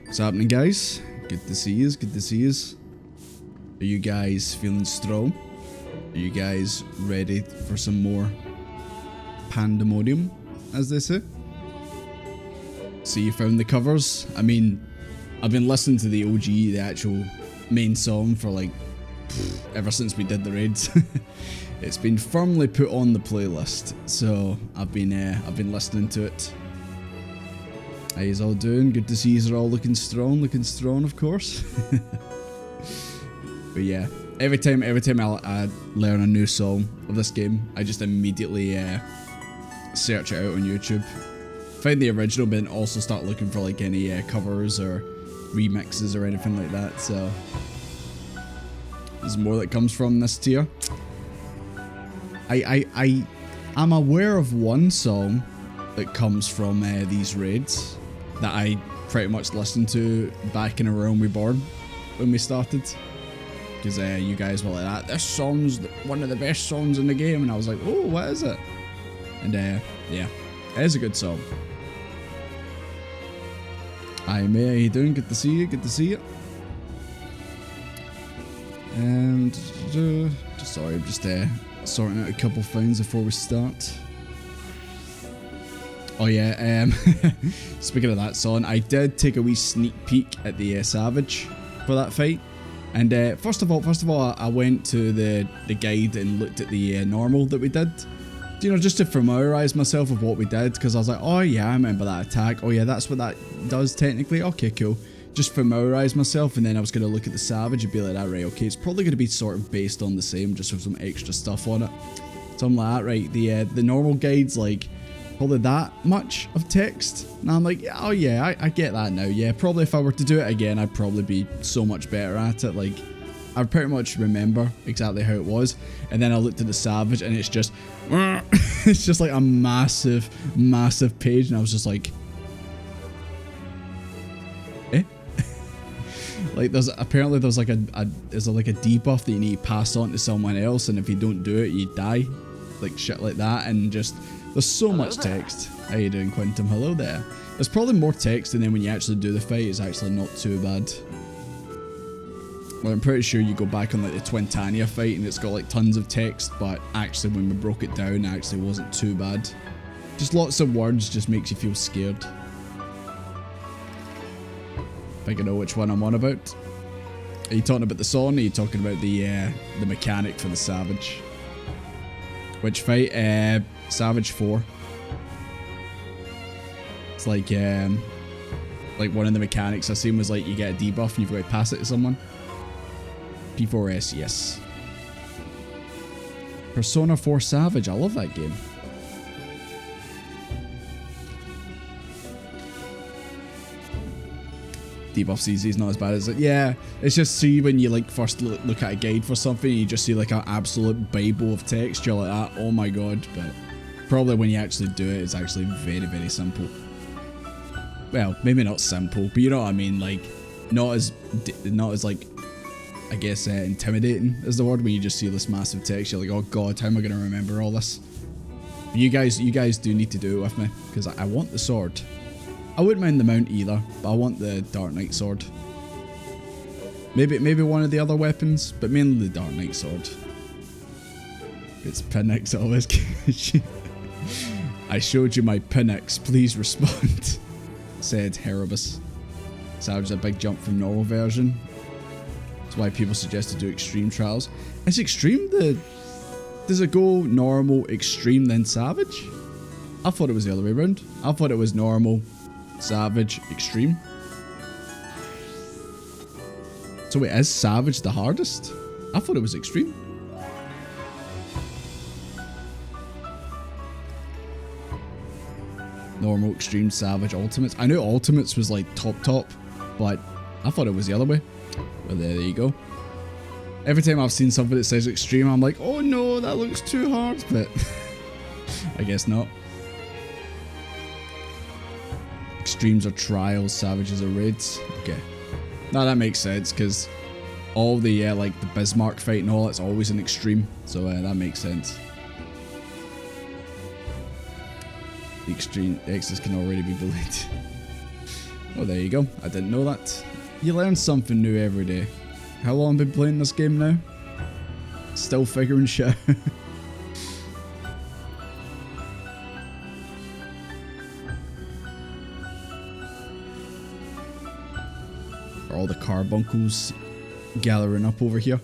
What's happening, guys? Good to see yous, good to see yous. Are you guys feeling strong? Are you guys ready for some more Pandæmonium, as they say? So you found the covers? I mean, I've been listening to the OG, the actual main song for like, ever since we did the raids. It's been firmly put on the playlist, so I've been listening to it. How yous all doing? Good to see yous are all looking strong, of course. But yeah, every time I learn a new song of this game, I just immediately search it out on YouTube. Find the original, but then also start looking for like any covers or remixes or anything like that. So there's more that comes from this tier. I'm aware of one song that comes from these raids that I pretty much listened to back in A Realm Reborn when we started, because you guys were like that. This song's one of the best songs in the game, and I was like, oh, what is it? And yeah, it is a good song. Hi May, how you doing? Good to see you. Good to see you. And sorry, I'm just sorting out a couple things before we start. Oh yeah, speaking of that song, I did take a wee sneak peek at the Savage for that fight. And first of all, I went to the guide and looked at the normal that we did. You know, just to familiarise myself with what we did, because I was like, oh yeah, I remember that attack. Oh yeah, that's what that does technically. Okay, cool. Just familiarise myself, and then I was going to look at the Savage and be like, right, okay, it's probably going to be sort of based on the same, just with some extra stuff on it. Something like that, right? The normal guide's like probably that much of text, and I'm like, oh yeah, I get that now. Yeah, probably if I were to do it again, I'd probably be so much better at it. Like, I pretty much remember exactly how it was. And then I looked at the Savage, and it's just it's just like a massive page, and I was just like, eh? Like, there's like a debuff that you need to pass on to someone else, and if you don't do it, you die. Like shit like that, and just there's so much text. How you doing, Quantum? Hello there. There's probably more text, and then when you actually do the fight, it's actually not too bad. Well, I'm pretty sure you go back on like the Twintania fight and it's got like tons of text, but actually when we broke it down, it actually wasn't too bad. Just lots of words just makes you feel scared. I think I know which one I'm on about. Are you talking about the song, or are you talking about the mechanic for the Savage? Which fight? Savage 4. It's like one of the mechanics I seen was like you get a debuff and you've got to pass it to someone. P4S, yes. Persona 4 Savage, I love that game. Debuff CZ is not as bad as it. Yeah, it's just, see, when you like first look at a guide for something, you just see like an absolute bible of text, you're like, ah, oh my god. But probably when you actually do it, it's actually very simple. Well, maybe not simple, but you know what I mean. Like, not as like, I guess intimidating is the word, when you just see this massive text. You're like, oh god, how am I going to remember all this? But you guys do need to do it with me, because I want the sword. I wouldn't mind the mount either, but I want the Dark Knight sword. Maybe one of the other weapons, but mainly the Dark Knight sword. It's Pinix always. I showed you my Pinix, please respond. Said Heribus. Savage a big jump from normal version. That's why people suggest to do extreme trials. Is extreme does it go normal, extreme, then savage? I thought it was the other way around. I thought it was normal, savage, extreme. So wait, is savage the hardest? I thought it was extreme. Normal, extreme, savage, ultimates. I knew ultimates was like top, but I thought it was the other way. Well, there you go. Every time I've seen something that says extreme, I'm like, oh no, that looks too hard, but I guess not. Extremes are trials, savages are raids. Okay. Now that makes sense, because all the like the Bismarck fight and all, it's always an extreme, so that makes sense. The extreme X's can already be bullied. Oh, there you go. I didn't know that. You learn something new every day. How long have I been playing this game now? Still figuring shit out. All the carbuncles gathering up over here.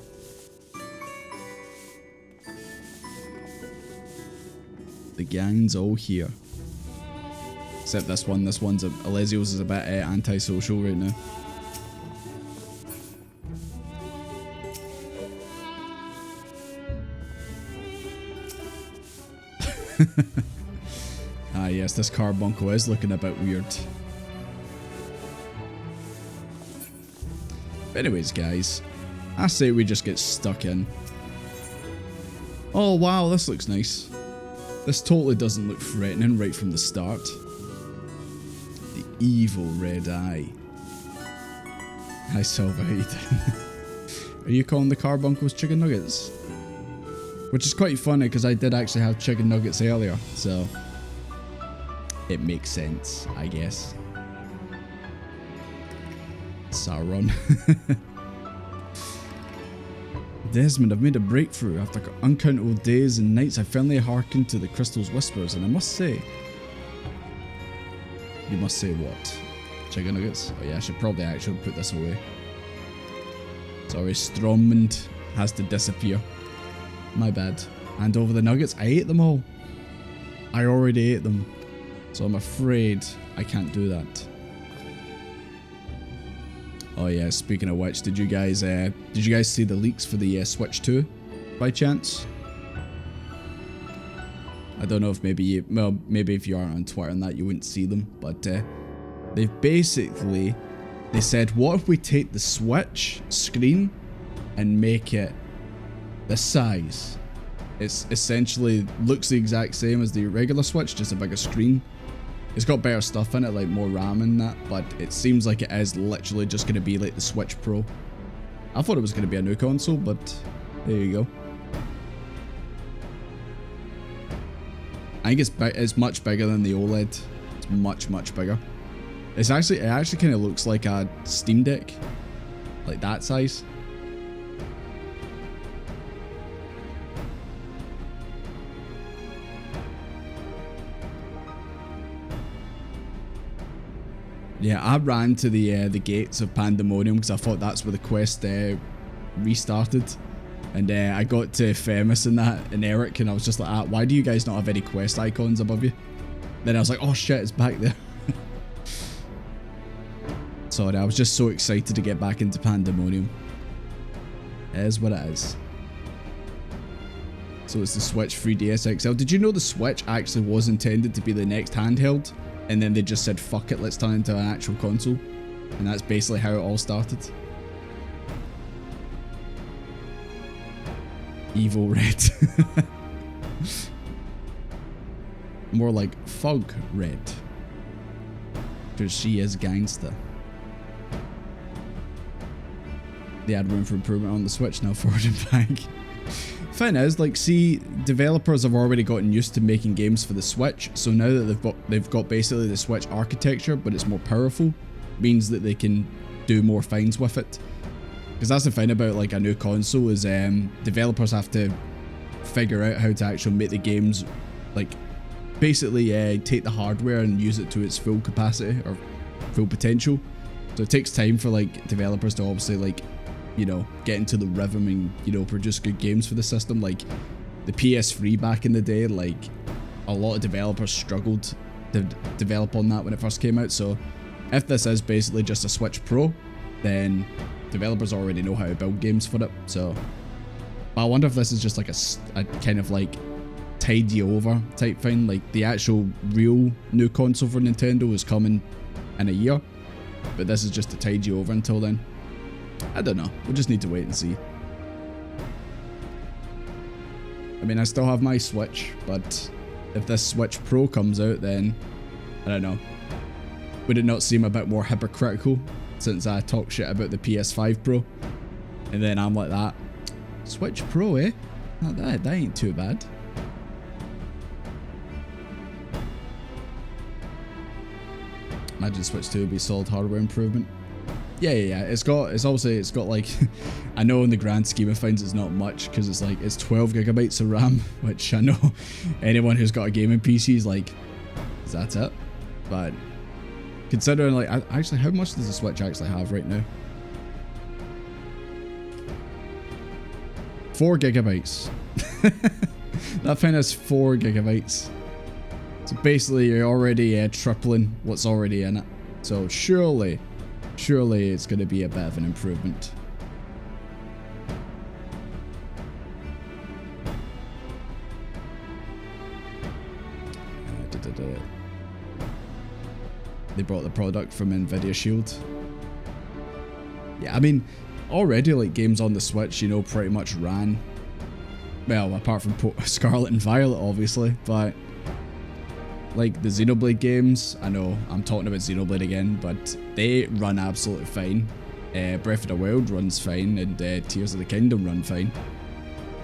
The gang's all here. Except this one. This one's Alesio's is a bit antisocial right now. Ah yes, this carbuncle is looking a bit weird. But anyways, guys, I say we just get stuck in. Oh wow, this looks nice. This totally doesn't look threatening right from the start. The evil red eye. Hi Silver, how you doing? Are you calling the carbuncles chicken nuggets? Which is quite funny because I did actually have chicken nuggets earlier, so it makes sense, I guess. Sauron. Desmond, I've made a breakthrough. After uncountable days and nights, I finally hearkened to the crystal's whispers, and I must say... You must say what? Chicken nuggets? Oh yeah, I should probably actually put this away. Sorry, Stromund has to disappear. My bad. Hand over the nuggets. I ate them all. I already ate them. So I'm afraid I can't do that. Oh yeah, speaking of which, did you guys see the leaks for the Switch 2 by chance? I don't know if maybe if you aren't on Twitter and that you wouldn't see them, but they said, what if we take the Switch screen and make it this size? It's essentially looks the exact same as the regular Switch, just a bigger screen. It's got better stuff in it, like more RAM and that, but it seems like it is literally just going to be like the Switch Pro. I thought it was going to be a new console, but there you go. I think it's much bigger than the OLED. It's much bigger. It actually kind of looks like a Steam Deck, like that size. Yeah, I ran to the gates of Pandæmonium because I thought that's where the quest restarted. And I got to Femis and that, and Eric, and I was just like, why do you guys not have any quest icons above you? Then I was like, oh shit, it's back there. Sorry, I was just so excited to get back into Pandæmonium. It is what it is. So it's the Switch 3DS XL. Did you know the Switch actually was intended to be the next handheld? And then they just said, fuck it, let's turn it into an actual console. And that's basically how it all started. Evil Red. More like Fog Red. Because she is gangster. They had room for improvement on the Switch now, forward and back. Thing is, like, see, developers have already gotten used to making games for the Switch, so now that they've got basically the Switch architecture, but it's more powerful, means that they can do more things with it. Because that's the thing about like a new console is developers have to figure out how to actually make the games, like, basically take the hardware and use it to its full capacity or full potential. So it takes time for like developers to obviously like, you know, get into the rhythm and, you know, produce good games for the system. Like the PS3 back in the day, like a lot of developers struggled to develop on that when it first came out. So if this is basically just a Switch Pro, then developers already know how to build games for it. So I wonder if this is just like a kind of like tide you over type thing. Like the actual real new console for Nintendo is coming in a year, but this is just to tide you over until then. I don't know. We'll just need to wait and see. I mean, I still have my Switch, but if this Switch Pro comes out, then I don't know. Would it not seem a bit more hypocritical since I talk shit about the PS5 Pro? And then I'm like that. Switch Pro, eh? That ain't too bad. Imagine Switch 2 would be solid hardware improvement. Yeah. It's got like, I know in the grand scheme of things it's not much because it's like, it's 12 gigabytes of RAM, which I know anyone who's got a gaming PC is like, is that it? But considering like, actually, how much does the Switch actually have right now? 4 gigabytes. That thing has 4 gigabytes. So basically you're already tripling what's already in it. So surely it's going to be a bit of an improvement. They brought the product from Nvidia Shield. Yeah, I mean, already like games on the Switch, you know, pretty much ran. Well, apart from Scarlet and Violet, obviously, but like the Xenoblade games, I know I'm talking about Xenoblade again, but they run absolutely fine. Breath of the Wild runs fine, and Tears of the Kingdom run fine.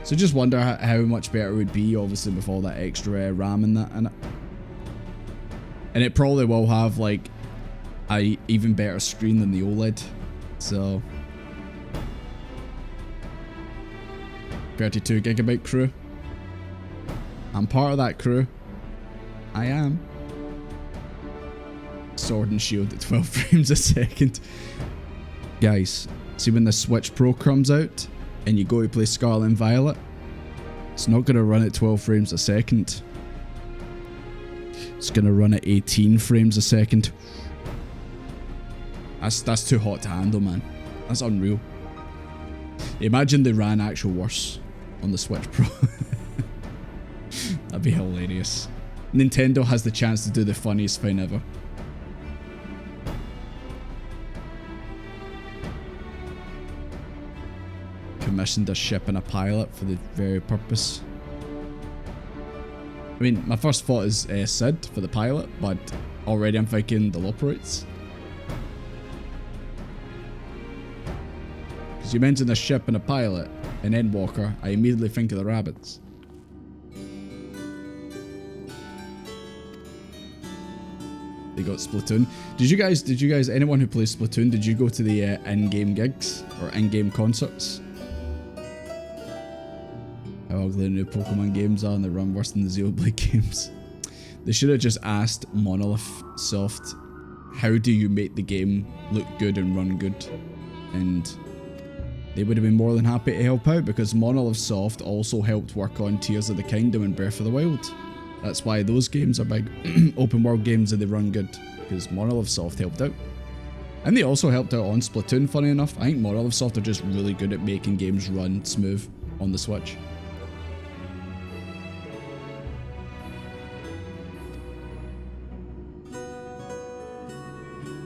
So just wonder how much better it would be, obviously, with all that extra RAM in that in it. And it probably will have like a even better screen than the OLED. So 32 gigabyte crew. I'm part of that crew. I am. Sword and Shield at 12 frames a second. Guys, see when the Switch Pro comes out and you go to play Scarlet and Violet, it's not going to run at 12 frames a second. It's going to run at 18 frames a second. That's too hot to handle, man. That's unreal. Imagine they ran actual worse on the Switch Pro. That'd be hilarious. Nintendo has the chance to do the funniest thing ever. Commissioned a ship and a pilot for the very purpose. I mean, my first thought is Sid for the pilot, but already I'm thinking the Loperites. Because you mentioned a ship and a pilot in Endwalker, I immediately think of the rabbits. They got Splatoon. Did you guys, anyone who plays Splatoon, did you go to the in-game gigs or in-game concerts? How ugly the new Pokemon games are, and they run worse than the Xenoblade games. They should have just asked Monolith Soft, how do you make the game look good and run good? And they would have been more than happy to help out, because Monolith Soft also helped work on Tears of the Kingdom and Breath of the Wild. That's why those games are big open world games and they run good, because Monolith Soft helped out. And they also helped out on Splatoon, funny enough. I think Monolith Soft are just really good at making games run smooth on the Switch.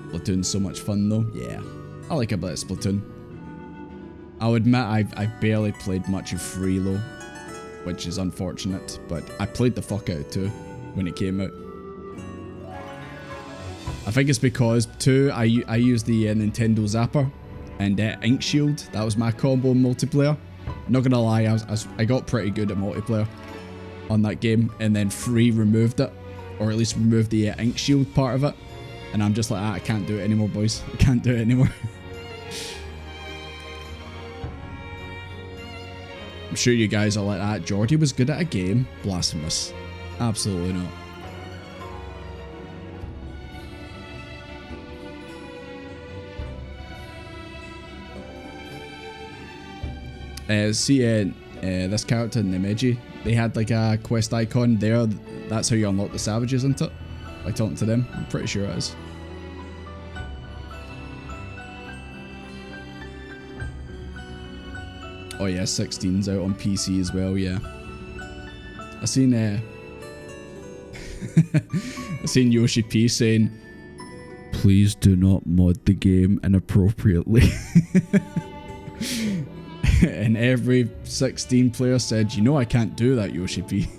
Splatoon's so much fun though. Yeah, I like a bit of Splatoon. I'll admit I've barely played much of Freelo, which is unfortunate, but I played the fuck out of 2 when it came out. I think it's because 2, I used the Nintendo Zapper and Ink Shield. That was my combo in multiplayer. Not gonna lie, I got pretty good at multiplayer on that game, and then 3 removed it, or at least removed the Ink Shield part of it. And I'm just like, I can't do it anymore, boys. I can't do it anymore. I'm sure you guys are like that. Jordy was good at a game. Blasphemous. Absolutely not. See this character, Nemeji, they had like a quest icon there. That's how you unlock the savages, isn't it? By talking to them. I'm pretty sure it is. Oh yeah, 16's out on PC as well, yeah. I seen I seen Yoshi P saying, please do not mod the game inappropriately. And every 16 player said, you know I can't do that, Yoshi P.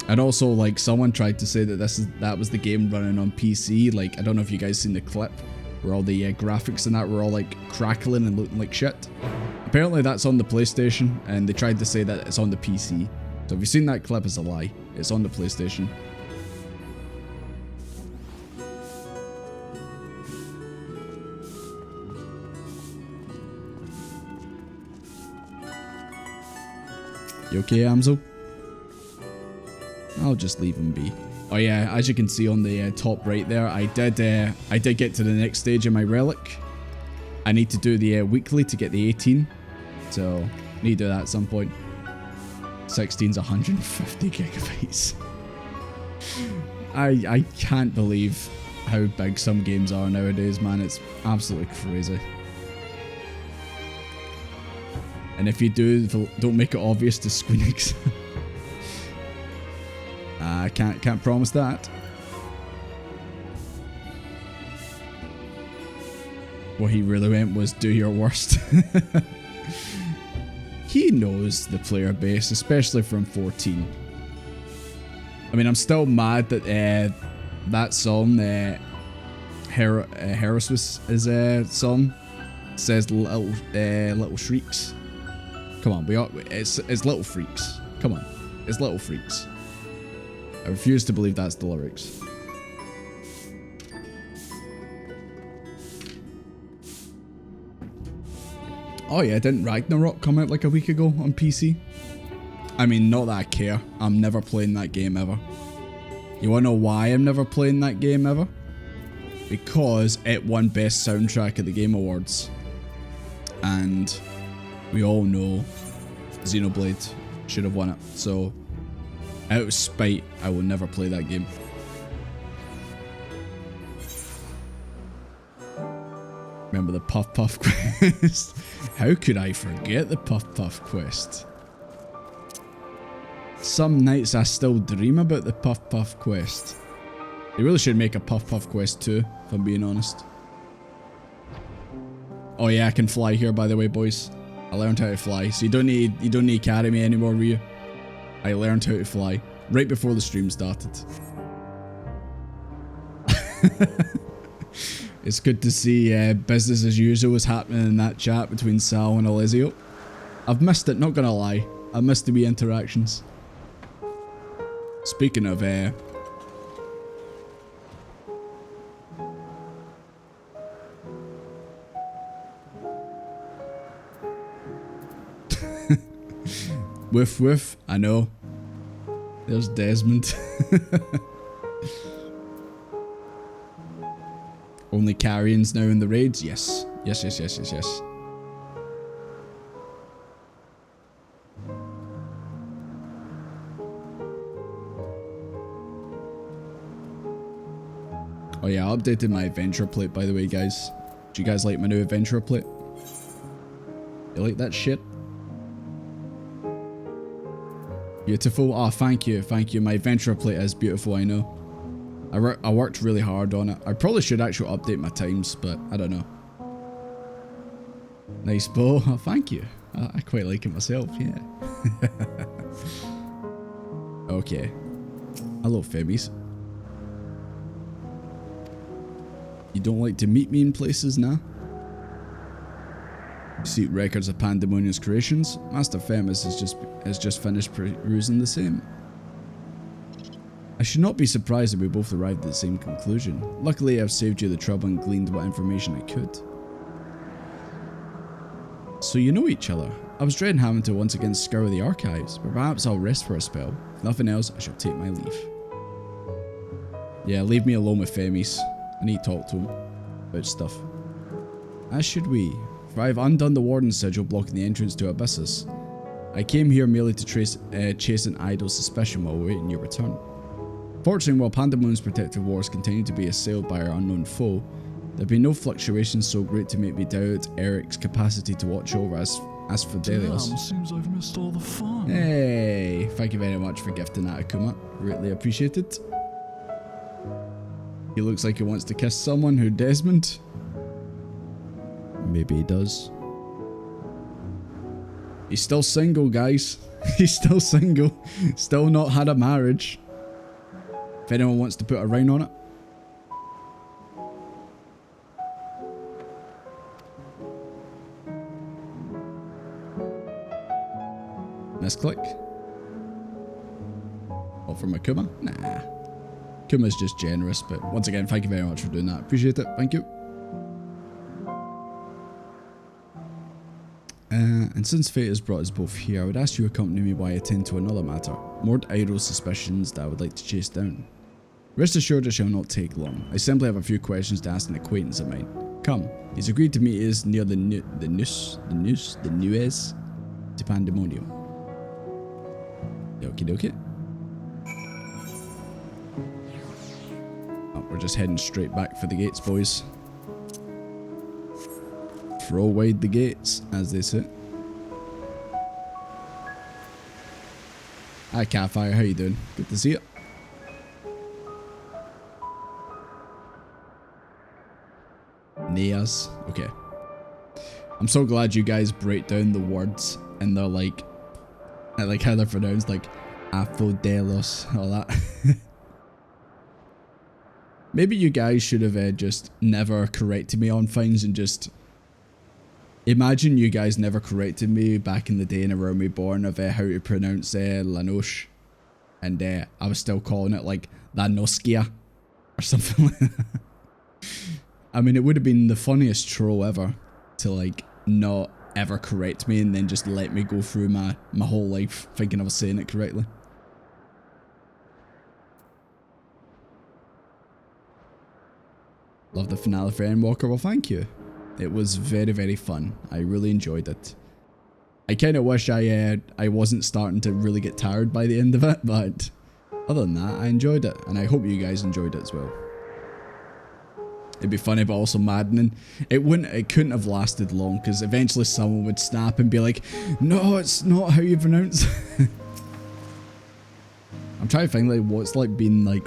And also, like, someone tried to say that that was the game running on PC. Like, I don't know if you guys seen the clip where all the graphics and that were all like crackling and looking like shit. Apparently that's on the PlayStation, and they tried to say that it's on the PC. So if you've seen that clip, it's a lie. It's on the PlayStation. You okay, Amzel? I'll just leave him be. Oh yeah, as you can see on the top right there, I did get to the next stage of my relic. I need to do the weekly to get the 18, so need to do that at some point. 16's 150 gigabytes. I can't believe how big some games are nowadays, man. It's absolutely crazy. And if you do, don't make it obvious to Squeenix. I can't promise that. What he really went was do your worst. He knows the player base, especially from 14. I mean, I'm still mad that that song, Heros's song, says little shrieks. Come on, it's little freaks. Come on, it's little freaks. I refuse to believe that's the lyrics. Oh yeah, didn't Ragnarok come out like a week ago on PC? I mean, not that I care. I'm never playing that game ever. You wanna know why I'm never playing that game ever? Because it won Best Soundtrack at the Game Awards. And we all know Xenoblade should have won it. So, out of spite, I will never play that game. Remember the Puff Puff quest? How could I forget the Puff Puff quest? Some nights I still dream about the Puff Puff quest. They really should make a Puff Puff quest too, if I'm being honest. Oh yeah, I can fly here, by the way, boys. I learned how to fly, so you don't need to carry me anymore, Ryu. I learned how to fly right before the stream started. It's good to see business as usual is happening in that chat between Sal and Alessio. I've missed it, not gonna lie. I missed the wee interactions. Speaking of woof woof, I know. There's Desmond. Only carrions now in the raids? Yes. Yes. Oh yeah, I updated my adventure plate, by the way, guys. Do you guys like my new adventure plate? You like that shit? Beautiful. Oh, thank you. Thank you. My adventure plate is beautiful, I know. I worked really hard on it. I probably should actually update my times, but I don't know. Nice bow. Oh, thank you. I quite like it myself, yeah. Okay. Hello, Femmies. You don't like to meet me in places now? You see records of Pandæmonium's creations? Master Femis has just finished perusing the same. I should not be surprised if we both arrived at the same conclusion. Luckily, I've saved you the trouble and gleaned what information I could. So you know each other. I was dreading having to once again scour the archives, but perhaps I'll rest for a spell. If nothing else, I shall take my leave. Yeah, leave me alone with Femis. I need to talk to him about stuff. As should we, for I have undone the warden's sigil blocking the entrance to Abyssus. I came here merely to chase an idle suspicion while awaiting your return. Fortunately, while Pandæmonium's protective walls continue to be assailed by our unknown foe, there have been no fluctuations so great to make me doubt Eric's capacity to watch over us as Fidelios. Damn, seems I've missed all the fun. Hey, thank you very much for gifting that, Akuma. Greatly appreciated. He looks like he wants to kiss someone. Who, Desmond? Maybe he does. He's still single, guys. He's still single. Still not had a marriage. If anyone wants to put a rhyme on it. Misclick. What, from Akuma? Nah. Akuma's just generous, but once again, thank you very much for doing that. Appreciate it. Thank you. And since fate has brought us both here, I would ask you to accompany me while I attend to another matter. More idle suspicions that I would like to chase down. Rest assured it shall not take long. I simply have a few questions to ask an acquaintance of mine. Come, he's agreed to meet us near the Nuez to Pandæmonium. Okie dokie. Oh, we're just heading straight back for the gates, boys. Throw wide the gates, as they say. Hi, Catfire, how you doing? Good to see you. Neas. Okay. I'm so glad you guys break down the words and they're like, I like how they're pronounced, like Apodelos, all that. Maybe you guys should have just never corrected me on things and just... Imagine you guys never corrected me back in the day and around me born of how to pronounce Lanoche. And I was still calling it like Lanoskia or something like that. I mean, it would have been the funniest troll ever to like not ever correct me and then just let me go through my whole life thinking I was saying it correctly. Love the finale for Endwalker. Well, thank you. It was very, very fun. I really enjoyed it. I kind of wish I wasn't starting to really get tired by the end of it, but other than that, I enjoyed it, and I hope you guys enjoyed it as well. It'd be funny, but also maddening. It couldn't have lasted long, because eventually someone would snap and be like, "No, it's not how you pronounce it." I'm trying to think like what's like being like.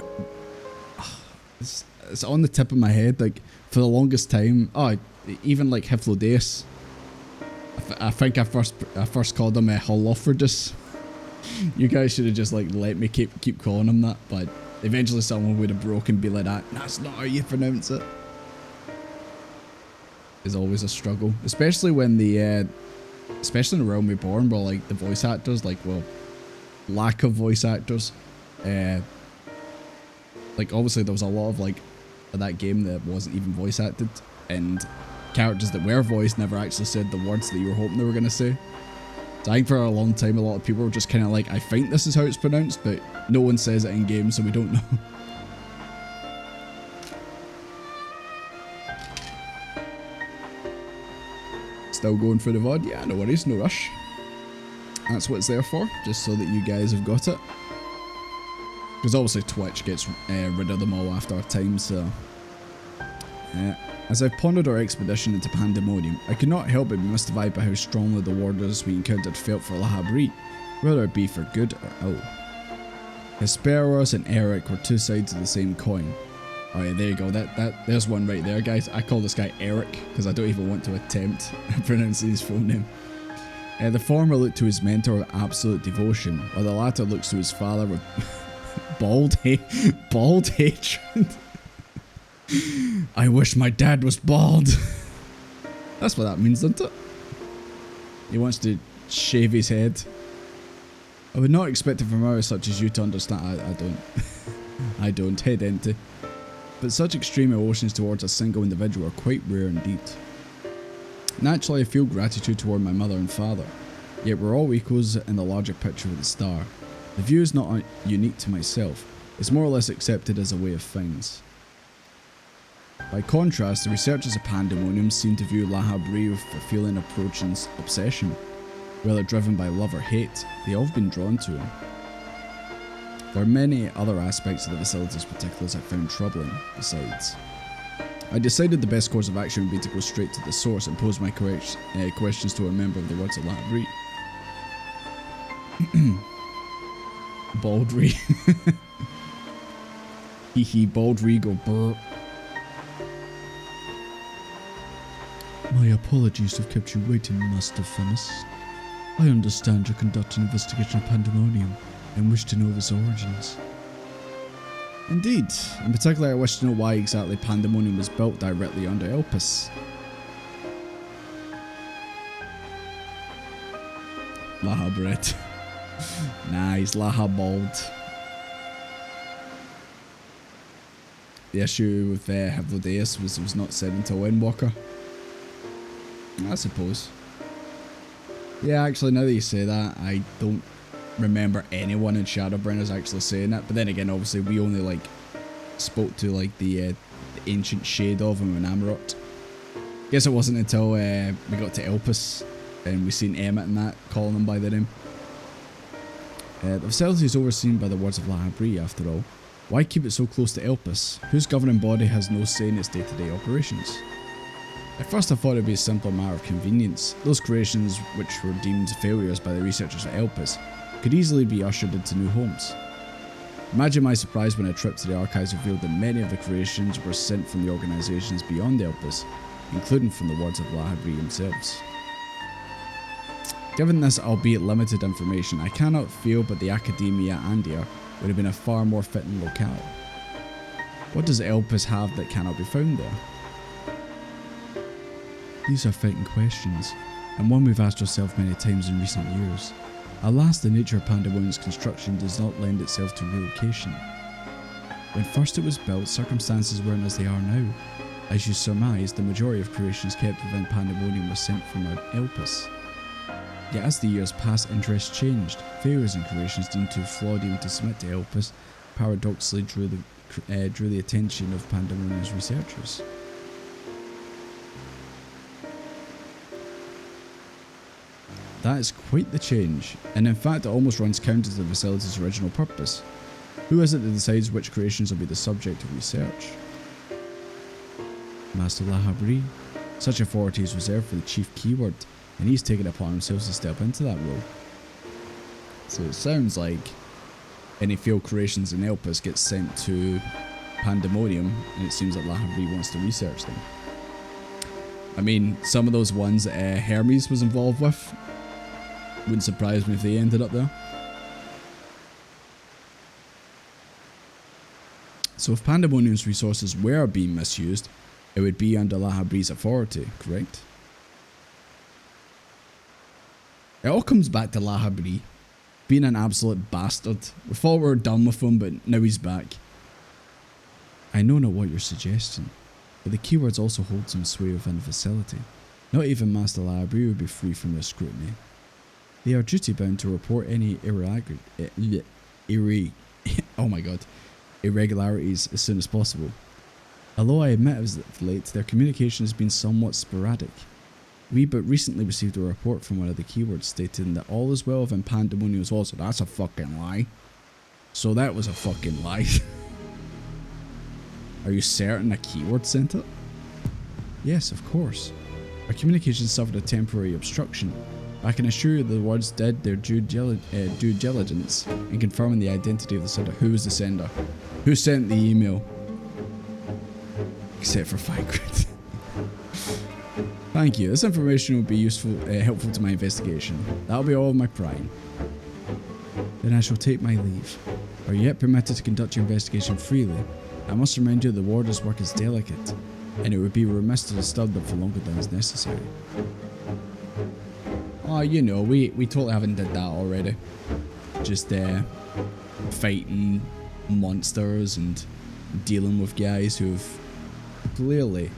It's on the tip of my head. Like for the longest time, even like Hyphlodeus. I think I first called him Holofridus. You guys should have just like let me keep calling him that, but eventually someone would have broken and be like that. That's not how you pronounce it. Is always a struggle, especially when especially in the Realm Reborn, where like the voice actors, like lack of voice actors, like obviously there was a lot of like that game that wasn't even voice acted, and characters that were voiced never actually said the words that you were hoping they were gonna say. So I think for a long time a lot of people were just kind of like, I think this is how it's pronounced, but no one says it in game, so we don't know. Still going for the VOD? Yeah, no worries, no rush. That's what it's there for, just so that you guys have got it. Because obviously Twitch gets rid of them all after a time, so... As I've pondered our expedition into Pandæmonium, I could not help but be mystified by how strongly the warders we encountered felt for Lahabri, whether it be for good or ill. Hesperos and Eric were two sides of the same coin. Oh yeah, there you go, there's one right there, guys. I call this guy Eric, because I don't even want to attempt pronouncing his full name. The former looked to his mentor with absolute devotion, while the latter looks to his father with bald hatred. I wish my dad was bald. That's what that means, doesn't it? He wants to shave his head. I would not expect a familiar such as you to understand. I don't. I don't. Head empty. But such extreme emotions towards a single individual are quite rare indeed. Naturally, I feel gratitude toward my mother and father, yet we're all equals in the larger picture of the star. The view is not unique to myself, it's more or less accepted as a way of things. By contrast, the researchers of Pandæmonium seem to view Lahabri with a feeling approaching obsession. Whether driven by love or hate, they all have been drawn to him. There are many other aspects of the facility's particulars I found troubling, besides. I decided the best course of action would be to go straight to the source and pose my questions to a member of the words of Lahabri. Baldry. Hee Baldry go brr. My apologies to have kept you waiting, Master Fennis. I understand you're conducting an investigation of Pandæmonium and wish to know of its origins. Indeed. In particular, I wish to know why exactly Pandæmonium was built directly under Elpis. Lahabret. Nice, Lahabald. The issue with Hyphlodeus was not said until Endwalker. I suppose. Yeah, actually, now that you say that, I don't remember anyone in Shadowbringers actually saying it. But then again, obviously, we only like spoke to like the ancient shade of him in Amarot. Guess it wasn't until we got to Elpis and we seen Emmett and that calling him by the name. The facility is overseen by the words of Lahabri, after all. Why keep it so close to Elpis, whose governing body has no say in its day-to-day operations? At first I thought it would be a simple matter of convenience. Those creations which were deemed failures by the researchers at Elpis could easily be ushered into new homes. Imagine my surprise when a trip to the archives revealed that many of the creations were sent from the organisations beyond Elpis, including from the words of Lahabri themselves. Given this albeit limited information, I cannot feel but the Academia Andia would have been a far more fitting locale. What does Elpis have that cannot be found there? These are fighting questions, and one we've asked ourselves many times in recent years. Alas, the nature of Pandæmonium's construction does not lend itself to relocation. When first it was built, circumstances weren't as they are now. As you surmise, the majority of creations kept within Pandæmonium were sent from Elpis. Yet as the years passed, interests changed. Failures in creations deemed too flawed even to submit to Elpis paradoxically drew the attention of Pandæmonium's researchers. That is quite the change, and in fact it almost runs counter to the facility's original purpose. Who is it that decides which creations will be the subject of research? Master Lahabri. Such authority is reserved for the chief keyword, and he's taken it upon himself to step into that role. So it sounds like any failed creations in Elpis get sent to Pandæmonium, and it seems that Lahabri wants to research them. I mean, some of those ones that Hermes was involved with, wouldn't surprise me if they ended up there. So if Pandæmonium's resources were being misused, it would be under Lahabri's authority, correct? It all comes back to Lahabri being an absolute bastard. We thought we were done with him, but now he's back. I know not what you're suggesting, but the keywords also hold some sway within the facility. Not even Master Lahabri would be free from their scrutiny. They are duty bound to report any irregularities as soon as possible. Although I admit as of late, their communication has been somewhat sporadic. We but recently received a report from one of the keywords stating that all is well within Pandæmonium's walls. So that's a fucking lie. So that was a fucking lie. Are you certain a keyword sent it? Yes, of course. Our communications suffered a temporary obstruction. I can assure you the words did their due diligence in confirming the identity of the sender. Who was the sender? Who sent the email? Except for Figrid. Thank you. This information will be helpful to my investigation. That'll be all of my prying. Then I shall take my leave. Are you yet permitted to conduct your investigation freely? I must remind you the warder's work is delicate, and it would be remiss to disturb them for longer than is necessary. Oh, you know, we totally haven't did that already. Just fighting monsters and dealing with guys who have clearly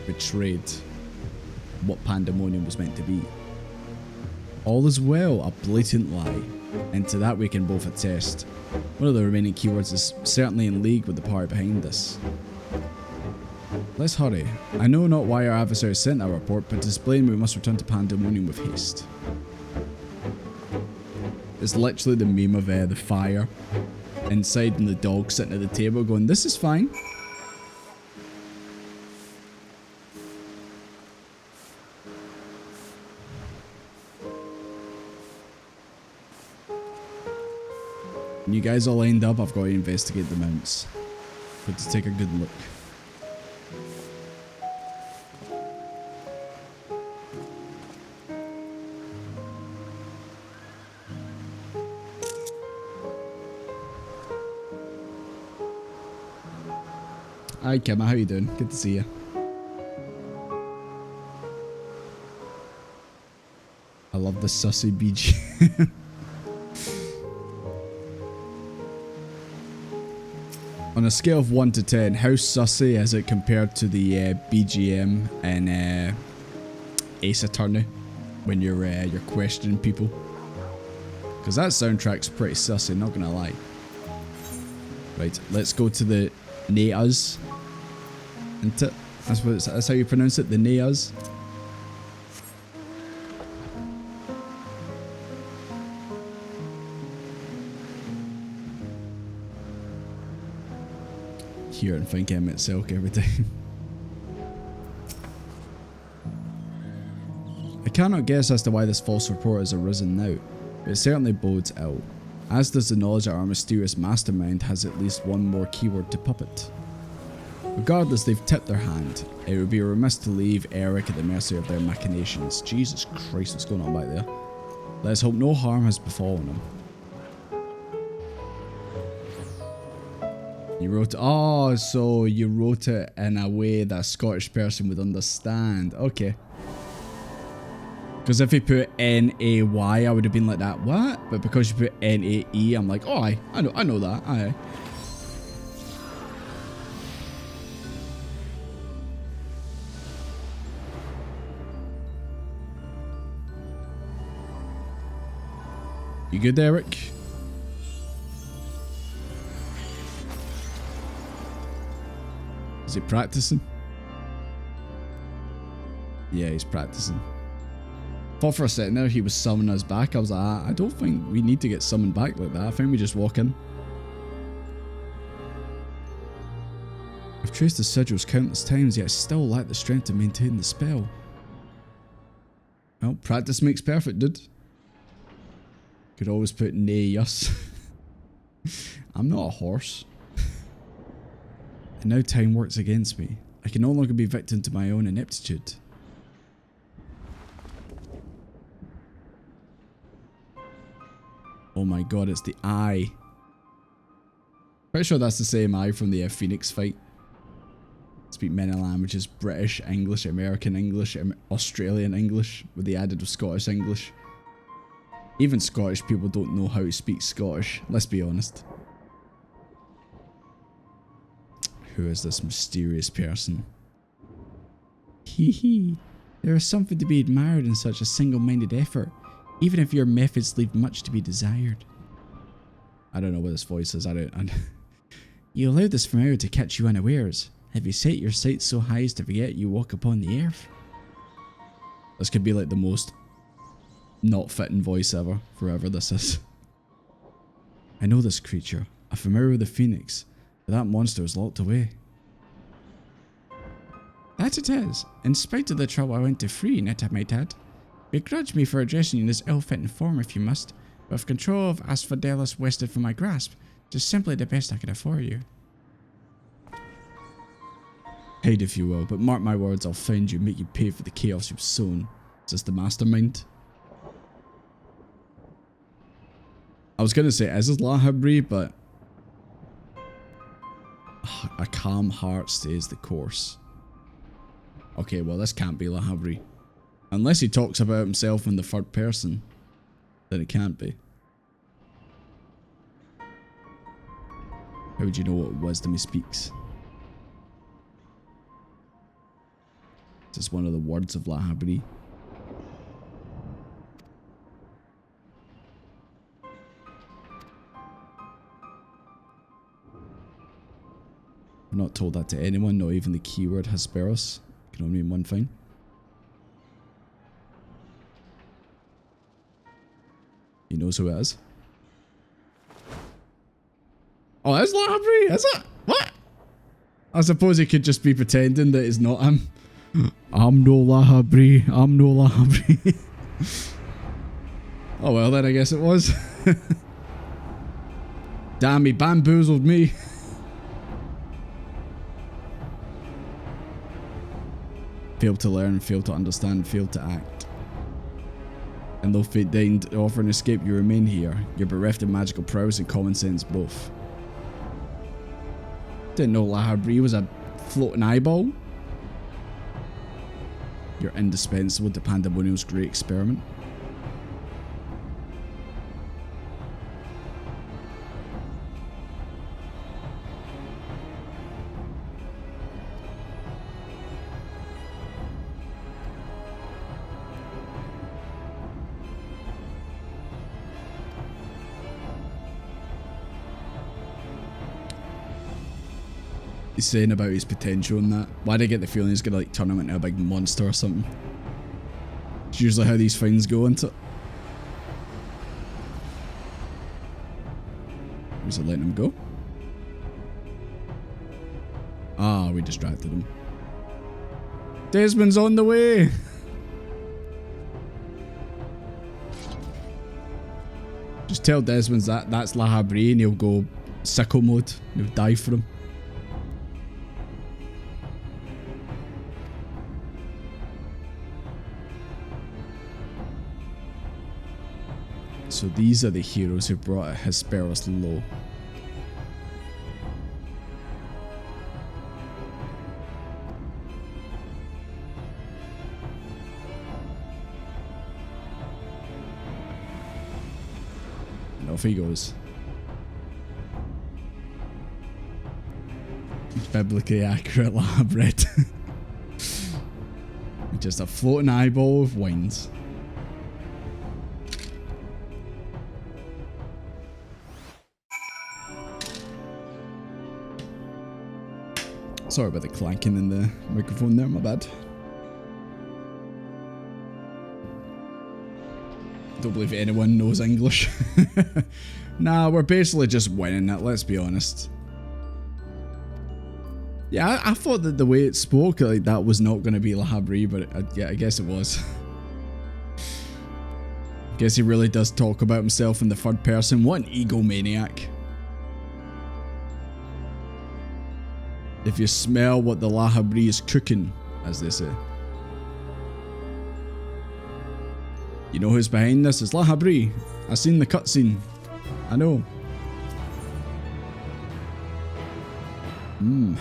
betrayed what Pandæmonium was meant to be. All is well, a blatant lie, and to that we can both attest. One of the remaining keywords is certainly in league with the power behind this. Let's hurry. I know not why our adversary sent that report, but to explain we must return to Pandæmonium with haste. It's literally the meme of the fire inside and the dog sitting at the table going, this is fine. When you guys all lined up, I've got to investigate the mounts. Got to take a good look. Hi Kimma, how you doing? Good to see you. I love the sussy BG. On a scale of 1 to 10, how sussy is it compared to the BGM and Ace Attorney when you're questioning people. Because that soundtrack's pretty sussy, not gonna lie. Right, let's go to the Neas. That's how you pronounce it, the Neas. Here and think Emmett Silk every time. I cannot guess as to why this false report has arisen now, but it certainly bodes ill, as does the knowledge that our mysterious mastermind has at least one more keyword to puppet. Regardless, they've tipped their hand. It would be remiss to leave Eric at the mercy of their machinations. Jesus Christ, what's going on back there? Let's hope no harm has befallen him. You wrote it. Oh, so you wrote it in a way that a Scottish person would understand. Okay. Because if you put N-A-Y, I would have been like that. What? But because you put N-A-E, I'm like, oh, I know that. Aye. You good, Eric? Is he practicing? Yeah, he's practicing. Thought for a second there he was summoning us back. I was like, I don't think we need to get summoned back like that. I think we just walk in. I've traced the sigils countless times, yet I still lack the strength to maintain the spell. Well, practice makes perfect, dude. Could always put nay, yes. I'm not a horse. And now time works against me. I can no longer be victim to my own ineptitude. Oh my god, it's the eye. Pretty sure that's the same eye from the Phoenix fight. Speak many languages: British, English, American English, Australian English, with the added of Scottish English. Even Scottish people don't know how to speak Scottish, let's be honest. Who is this mysterious person? Hee hee. There is something to be admired in such a single-minded effort, even if your methods leave much to be desired. I don't know what this voice is. I don't. You allowed this familiar to catch you unawares. Have you set your sights so high as to forget you walk upon the earth? This could be like the most not fitting voice ever, forever this is. I know this creature. I'm familiar with the Phoenix. That monster is locked away. That it is, in spite of the trouble I went to free, net I might add. Begrudge me for addressing you in this ill-fitting form if you must, but if control of Asphodelos wrested from my grasp, it is simply the best I can afford you. Hide if you will, but mark my words, I'll find you and make you pay for the chaos you've sown. Is this the mastermind? I was gonna say, is this Lahabri, but a calm heart stays the course. Okay, well this can't be Lahabri. Unless he talks about himself in the third person, then it can't be. How would you know what wisdom he speaks? Is this one of the words of Lahabri? I'm not told that to anyone, not even the keyword Hesperos. Can only mean one thing. He knows who it is. Oh, that's Lahabri, is it? What? I suppose he could just be pretending that it's not him. I'm no Lahabri, I'm no Lahabri. Oh well, then I guess it was. Damn, he bamboozled me. Failed to learn, failed to understand, failed to act. And though fate deigned to offer an escape, you remain here. You're bereft of magical prowess and common sense both. Didn't know Lahabri was a floating eyeball. You're indispensable to Pandæmonium's great experiment. he's saying about his potential and that. Why do I get the feeling he's gonna like turn him into a big monster or something? It's usually how these things go, isn't it? Was it letting him go? Ah, we distracted him. Desmond's on the way! Just tell Desmond that's La Habrea and he'll go sicko mode. He'll die for him. So these are the heroes who brought Hesperus low. And off he goes. Biblically accurate lab red. Just a floating eyeball of wines. Sorry about the clanking in the microphone there, my bad. Don't believe anyone knows English. Nah, we're basically just winning it, let's be honest. Yeah, I thought that the way it spoke, like that was not going to be La Habrea, but yeah, I guess it was. Guess he really does talk about himself in the third person. What an egomaniac. If you smell what the La Habrea is cooking, as they say. You know who's behind this? It's La Habrea. I seen the cutscene. I know.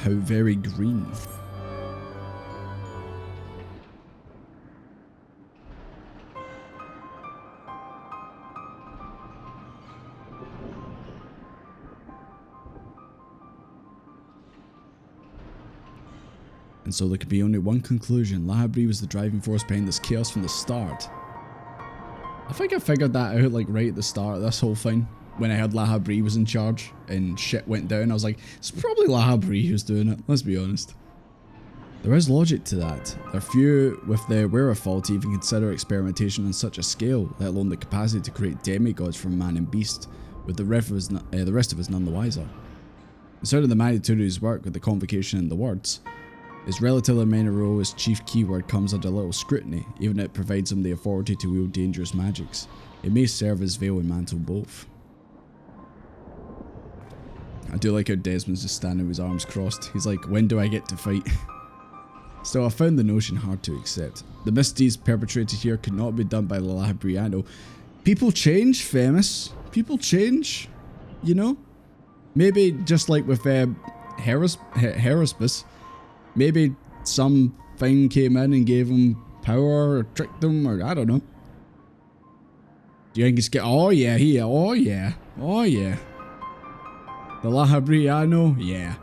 How very green. And so there could be only one conclusion. La Habrea was the driving force behind this chaos from the start. I think I figured that out like right at the start of this whole thing. When I heard La Habrea was in charge and shit went down, I was like, it's probably La Habrea who's doing it, let's be honest. There is logic to that. There are few with the wherewithal to even consider experimentation on such a scale, let alone the capacity to create demigods from man and beast, with the rest of us none the wiser. Considering the magnitude of his work with the convocation and the words, his relatively minor role as chief keyword comes under little scrutiny, even if it provides him the authority to wield dangerous magics. It may serve as veil and mantle both. I do like how Desmond's just standing with his arms crossed. He's like, when do I get to fight? Still, I found the notion hard to accept. The misdeeds perpetrated here could not be done by the La Habrea. People change, Famous. People change. You know? Maybe just like with Heraspis, maybe something came in and gave him power or tricked him, or I don't know. Do you think it's oh yeah, here, oh yeah, oh yeah. The La Habrea I know? Yeah.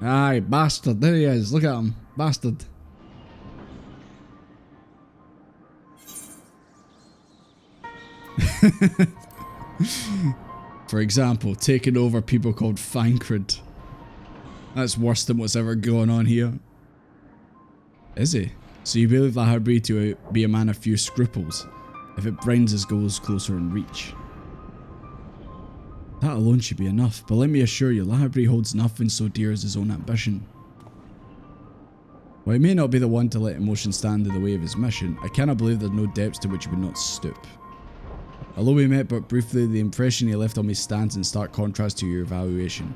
Aye, bastard, there he is, look at him, bastard. For example, taking over people called Thancred. That's worse than what's ever going on here. Is he? So you believe La Habrea to be a man of few scruples, if it brings his goals closer in reach. That alone should be enough, but let me assure you, La Habrea holds nothing so dear as his own ambition. While he may not be the one to let emotion stand in the way of his mission, I cannot believe there's no depths to which he would not stoop. Although we met but briefly, the impression he left on me stands in stark contrast to your evaluation.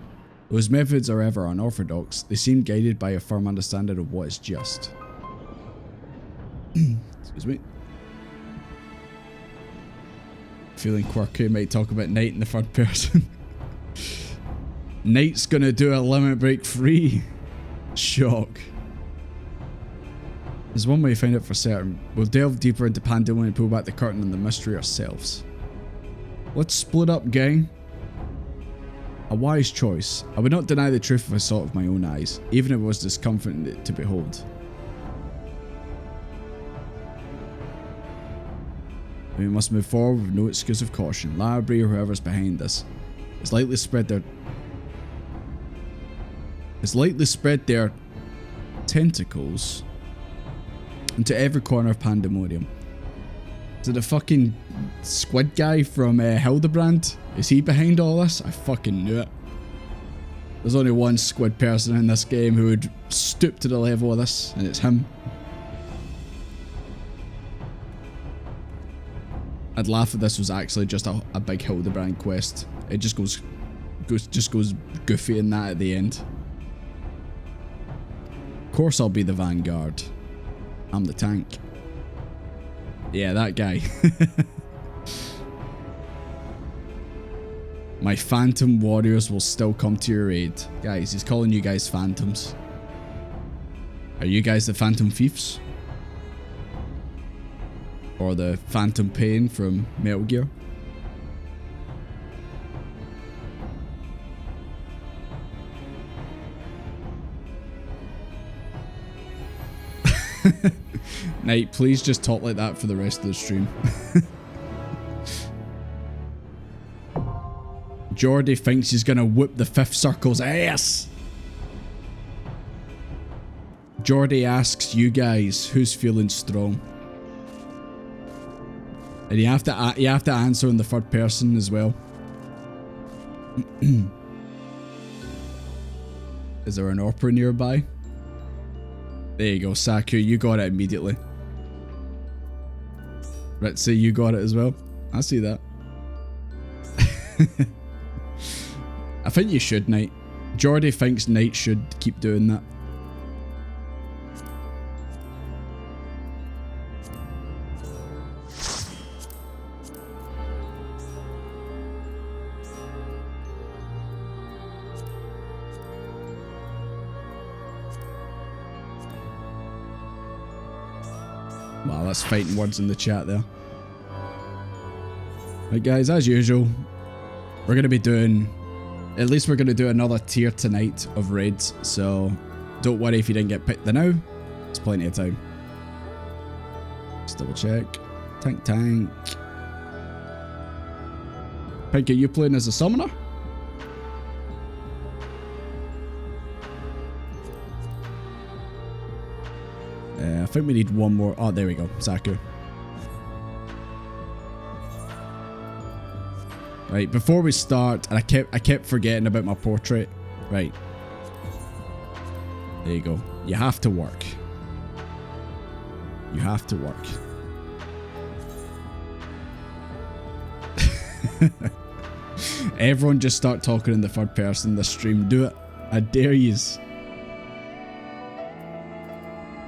Though his methods are ever unorthodox, they seem guided by a firm understanding of what is just. Excuse me. Feeling quirky, might talk about Knight in the third person. Knight's gonna do a limit break free. Shock. There's one way to find out for certain. We'll delve deeper into Pandæmonium and pull back the curtain on the mystery ourselves. Let's split up, gang. A wise choice. I would not deny the truth if I saw it with my own eyes, even if it was discomforting to behold. We must move forward with no excuse of caution. La Habrea or whoever's behind this is likely to spread their... has lightly spread their tentacles into every corner of Pandæmonium. Is it the fucking squid guy from Hildebrand? Is he behind all this? I fucking knew it. There's only one squid person in this game who would stoop to the level of this, and it's him. I'd laugh if this was actually just a big Hildebrand quest. It just goes goofy in that at the end. Of course I'll be the vanguard. I'm the tank. Yeah, that guy. My phantom warriors will still come to your aid. Guys, he's calling you guys phantoms. Are you guys the phantom thieves? Or the phantom pain from Metal Gear? Knight, please just talk like that for the rest of the stream. Jordy thinks he's gonna whoop the fifth circle's ass. Jordy asks you guys who's feeling strong. And you have to answer in the third person as well. Is there an opera nearby? There you go, Saku, you got it immediately. Ritzy, you got it as well. I see that. I think you should, Knight. Jordy thinks Knight should keep doing that. Wow, that's fighting words in the chat there. Right guys, as usual, we're going to be doing, at least we're going to do another tier tonight of raids, so don't worry if you didn't get picked the now, there's plenty of time. Just double check. Tank. Pink, are you playing as a summoner? I think we need one more. Oh, there we go. Saku. Right, before we start, and I kept forgetting about my portrait. Right. There you go. You have to work. You have to work. Everyone just start talking in the third person this stream. Do it. I dare yous.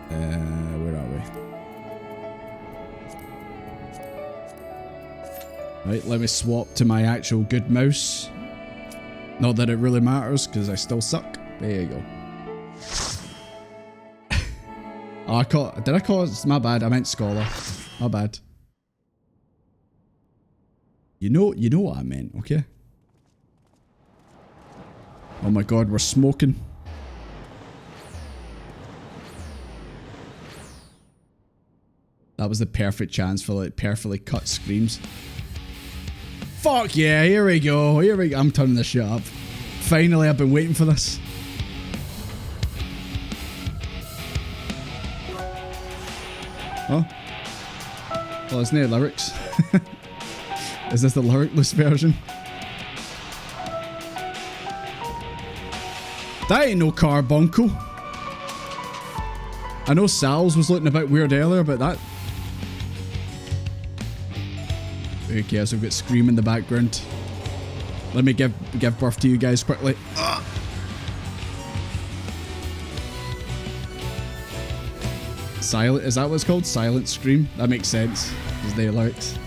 Where are we? Right, let me swap to my actual good mouse. Not that it really matters, because I still suck. There you go. Oh, did I call it? My bad, I meant scholar. My bad. You know what I meant, okay? Oh my god, we're smoking. That was the perfect chance for like perfectly cut screams. Fuck yeah, here we go. I'm turning this shit up. Finally, I've been waiting for this. Oh. Well, isn't there lyrics? Is this the lyricless version? That ain't no carbuncle. I know Sal's was looking a bit weird earlier, but that... Who cares? We've got Scream in the background. Let me give birth to you guys quickly. Silent, is that what it's called? Silent Scream? That makes sense. Because they lyrics.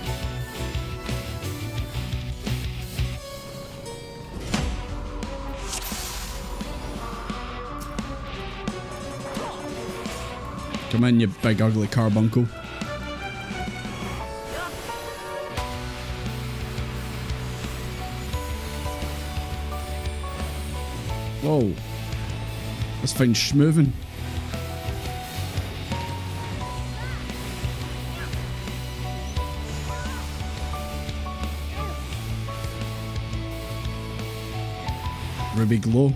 Come in, you big ugly carbuncle. Whoa. This thing's schmoving. Ruby glow.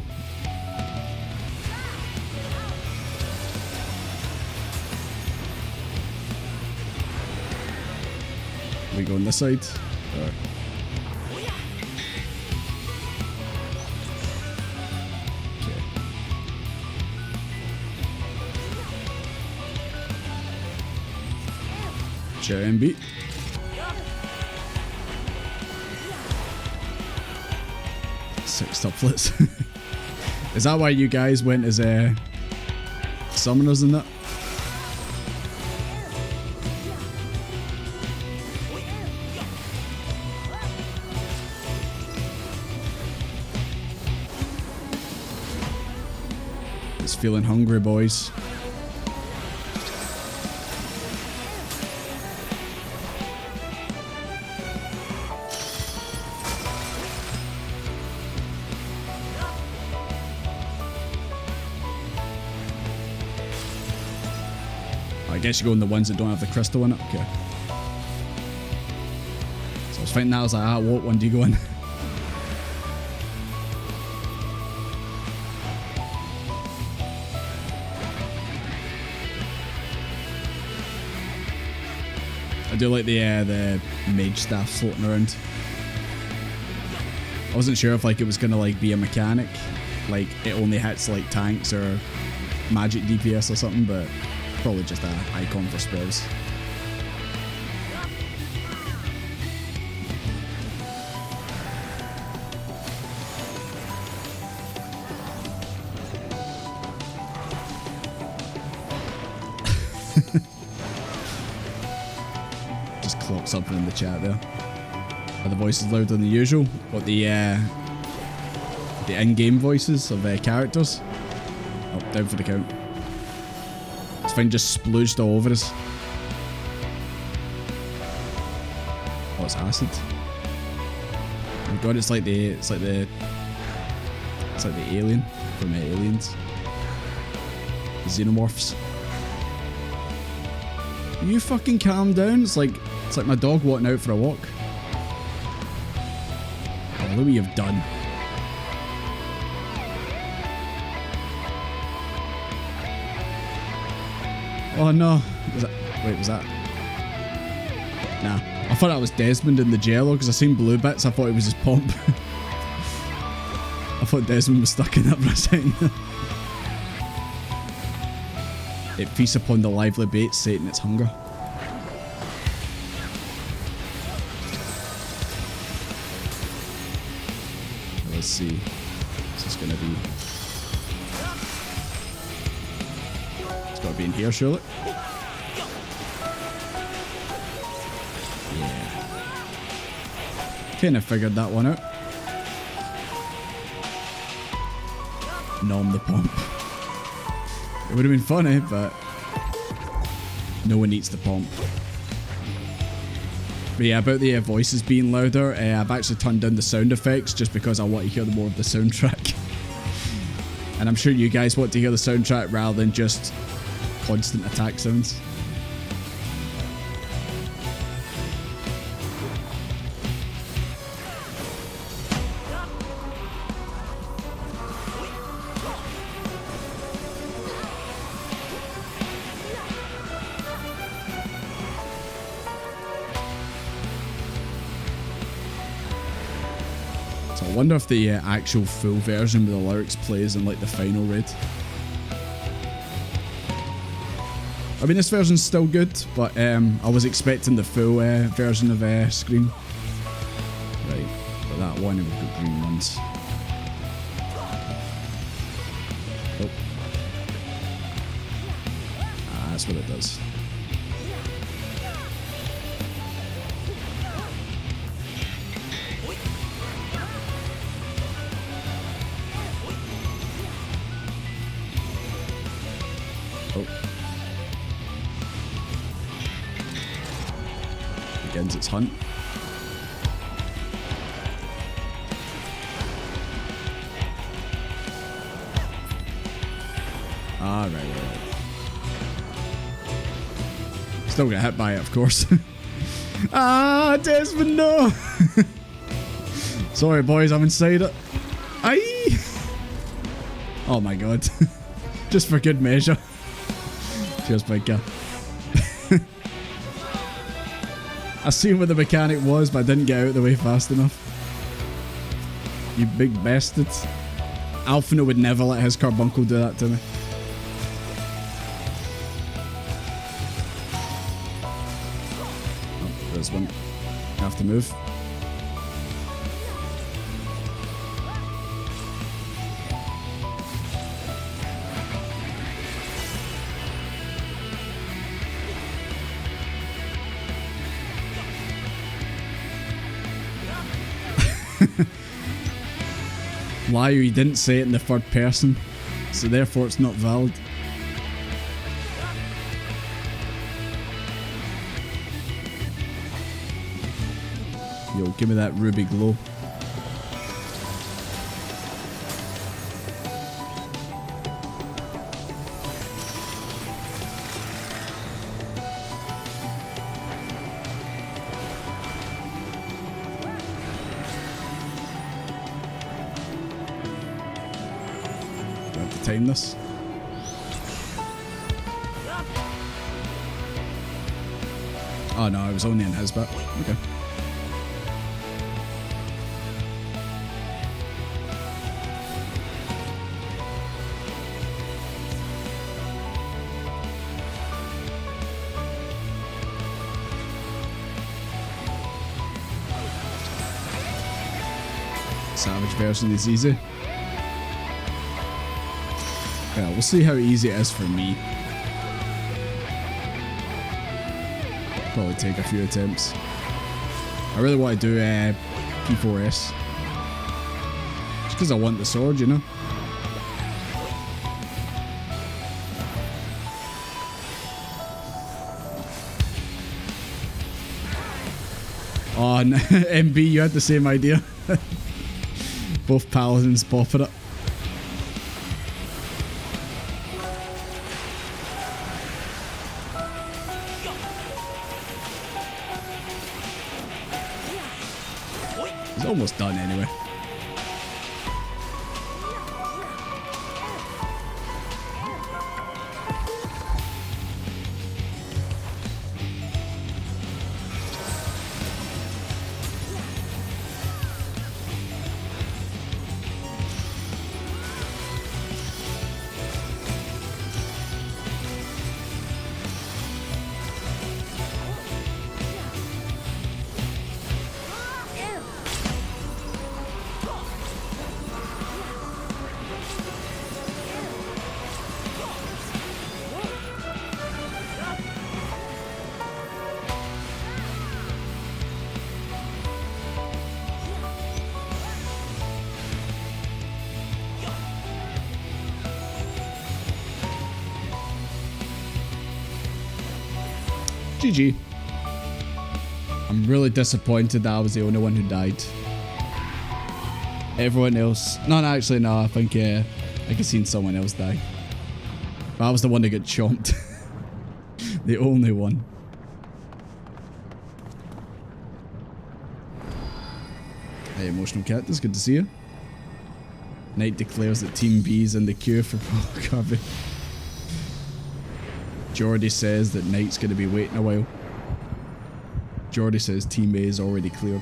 We go on this side. Right. Okay. JMB. Six tuplets. Is that why you guys went as summoners in that? It's feeling hungry, boys. I guess you go in the ones that don't have the crystal in it. Okay. So I was thinking that, I was like, what one do you go in? I do like the mage staff floating around. I wasn't sure if like it was gonna like be a mechanic, like it only hits like tanks or magic DPS or something, but probably just an icon for spells. Just clock something in the chat there. Are the voices louder than the usual? What, the in-game voices of characters? Oh, down for the count. This thing just splooged all over us. Oh, it's acid. Oh my god, it's like the alien from Aliens. The xenomorphs. You fucking calm down. It's like my dog walking out for a walk. Oh, look what you've done. Oh no. Was that? Nah. I thought that was Desmond in the jello because I seen blue bits. I thought it was his pomp. I thought Desmond was stuck in that for a second. It feasts upon the lively bait, sating its hunger. Let's see. What's this gonna be? It's gotta be in here, surely. Yeah. Kinda figured that one out. Nom the pomp. It would have been funny, but no one eats the pomp. But yeah, about the voices being louder, I've actually turned down the sound effects just because I want to hear more of the soundtrack. And I'm sure you guys want to hear the soundtrack rather than just constant attack sounds. So I wonder if the actual full version with the lyrics plays in like the final raid. I mean, this version's still good, but I was expecting the full version of Scream. Right, but that one, and we've got green ones. Oh. Ah, that's what it does. Begins its hunt. Ah, right. Still get hit by it, of course. Ah, Desmond, no! Sorry, boys, I'm inside it. Aye! Oh my god. Just for good measure. Cheers, big guy. I seen what the mechanic was, but I didn't get out of the way fast enough. You big bastards. Alphino would never let his carbuncle do that to me. Oh, there's one. I have to move. Liar, he didn't say it in the third person, so therefore it's not valid. Yo, give me that ruby glow. Time this. Oh no, I was only in his bit. Okay. Savage version is easy. Yeah, we'll see how easy it is for me. Probably take a few attempts. I really want to do P4S. Just because I want the sword, you know? Oh, no. MB, you had the same idea. Both paladins popping it. Almost done anyway. GG. I'm really disappointed that I was the only one who died. Everyone else... No, actually, no. I think I've seen someone else die. But I was the one that got chomped. The only one. Hey, Emotional Cat. It's good to see you. Knight declares that Team B is in the queue for Carvey. Jordy says that Knight's going to be waiting a while. Jordy says Team A is already cleared.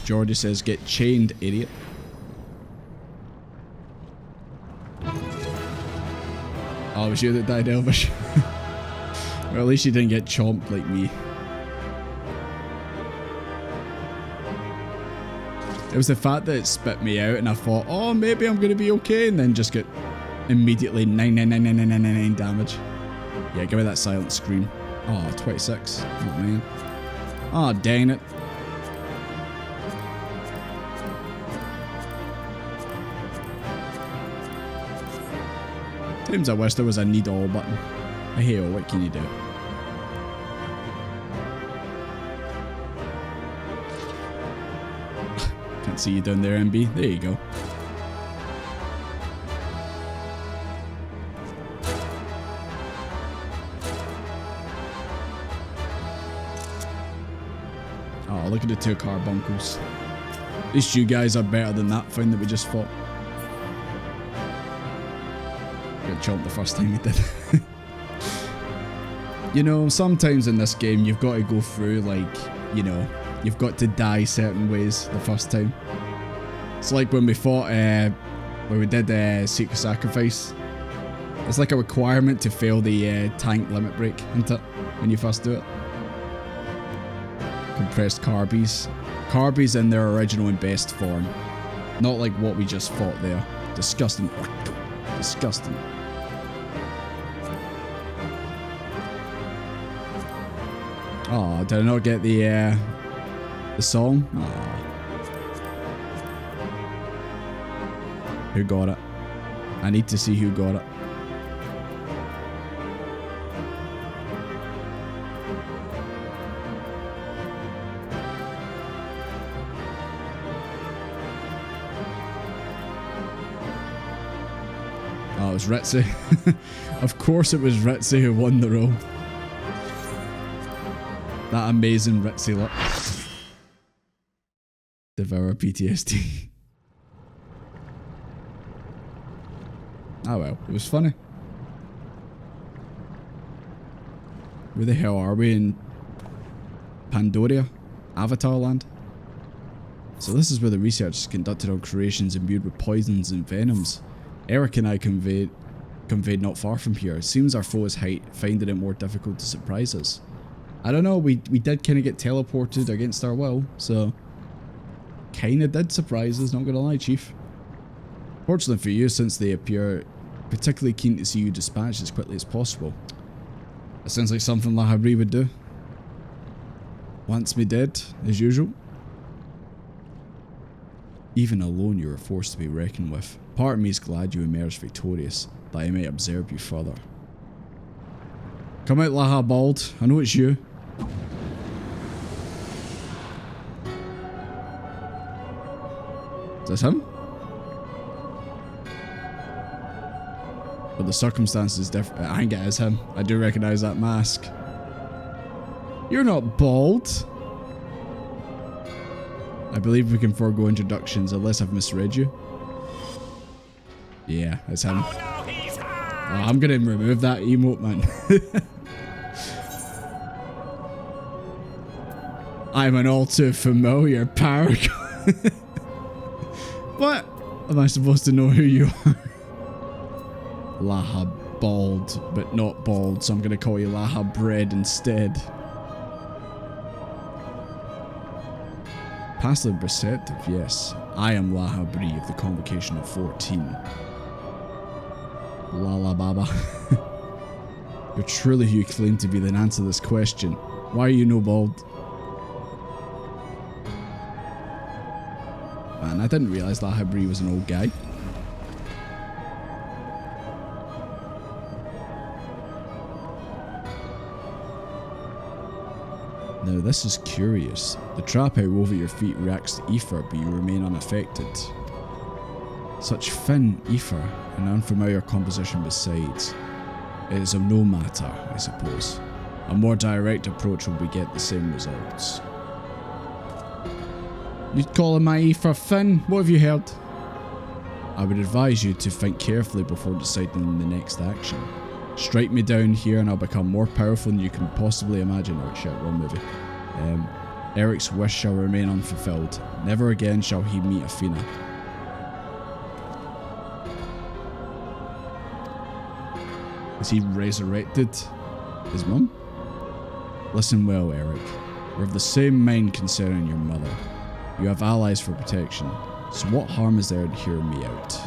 Jordy says get chained, idiot. Oh, it was you that died, Elvish. Or at least you didn't get chomped like me. It was the fact that it spit me out and I thought, oh, maybe I'm going to be okay, and then just get immediately 9999999 damage. Yeah, give me that silent scream. Oh, 26. Oh, man. Oh, dang it. Times I wish there was a need all button. Hey, what can you do? Can't see you down there, MB. There you go. Oh, look at the two carbuncles. At least you guys are better than that thing that we just fought. Got chomped the first time we did. You know, sometimes in this game you've got to go through, like, you know, you've got to die certain ways the first time. It's like when we fought, when we did Secret Sacrifice. It's like a requirement to fail the tank limit break, isn't it? When you first do it. Compressed Carbies. Carbies in their original and best form. Not like what we just fought there. Disgusting. Disgusting. Oh, did I not get the song? Oh. Who got it? I need to see who got it. Oh, it was Ritzy. Of course it was Ritzy who won the role. That amazing Ritzy look. Devour PTSD. Oh well, it was funny. Where the hell are we in Pandoria? Avatar land? So this is where the research is conducted on creations imbued with poisons and venoms. Eric and I conveyed not far from here. It seems our foes finding it more difficult to surprise us. I don't know, we did kind of get teleported against our will, so kind of did surprise us, not gonna lie, Chief. Fortunately for you, since they appear particularly keen to see you dispatched as quickly as possible. It sounds like something Lahabri would do. Wants me dead, as usual. Even alone, you are forced to be reckoned with. Part of me is glad you emerged victorious, that I may observe you further. Come out, Lahabald. I know it's you. Is this him? But the circumstances is different. I think it is him. I do recognise that mask. You're not bald. I believe we can forego introductions unless I've misread you. Yeah, it's him. Oh, no, he's I'm gonna remove that emote, man. I'm an all too familiar paragon. What? Am I supposed to know who you are? Laha bald, but not bald, so I'm gonna call you Laha bread instead. Passively perceptive, yes. I am Laha Bree of the Convocation of 14. Lala Baba. You're truly who you claim to be, then answer this question. Why are you no bald? Man, I didn't realise Laha Bree was an old guy. Now this is curious. The trap I wove at your feet reacts to ether, but you remain unaffected. Such thin ether, an unfamiliar composition besides. It is of no matter, I suppose. A more direct approach will beget the same results. You'd call my ether thin? What have you heard? I would advise you to think carefully before deciding on the next action. Strike me down here and I'll become more powerful than you can possibly imagine. Oh shit, wrong movie. Eric's wish shall remain unfulfilled. Never again shall he meet Athena. Is he resurrected his mum? Listen well, Eric. We're of the same mind concerning your mother. You have allies for protection. So what harm is there in hearing me out?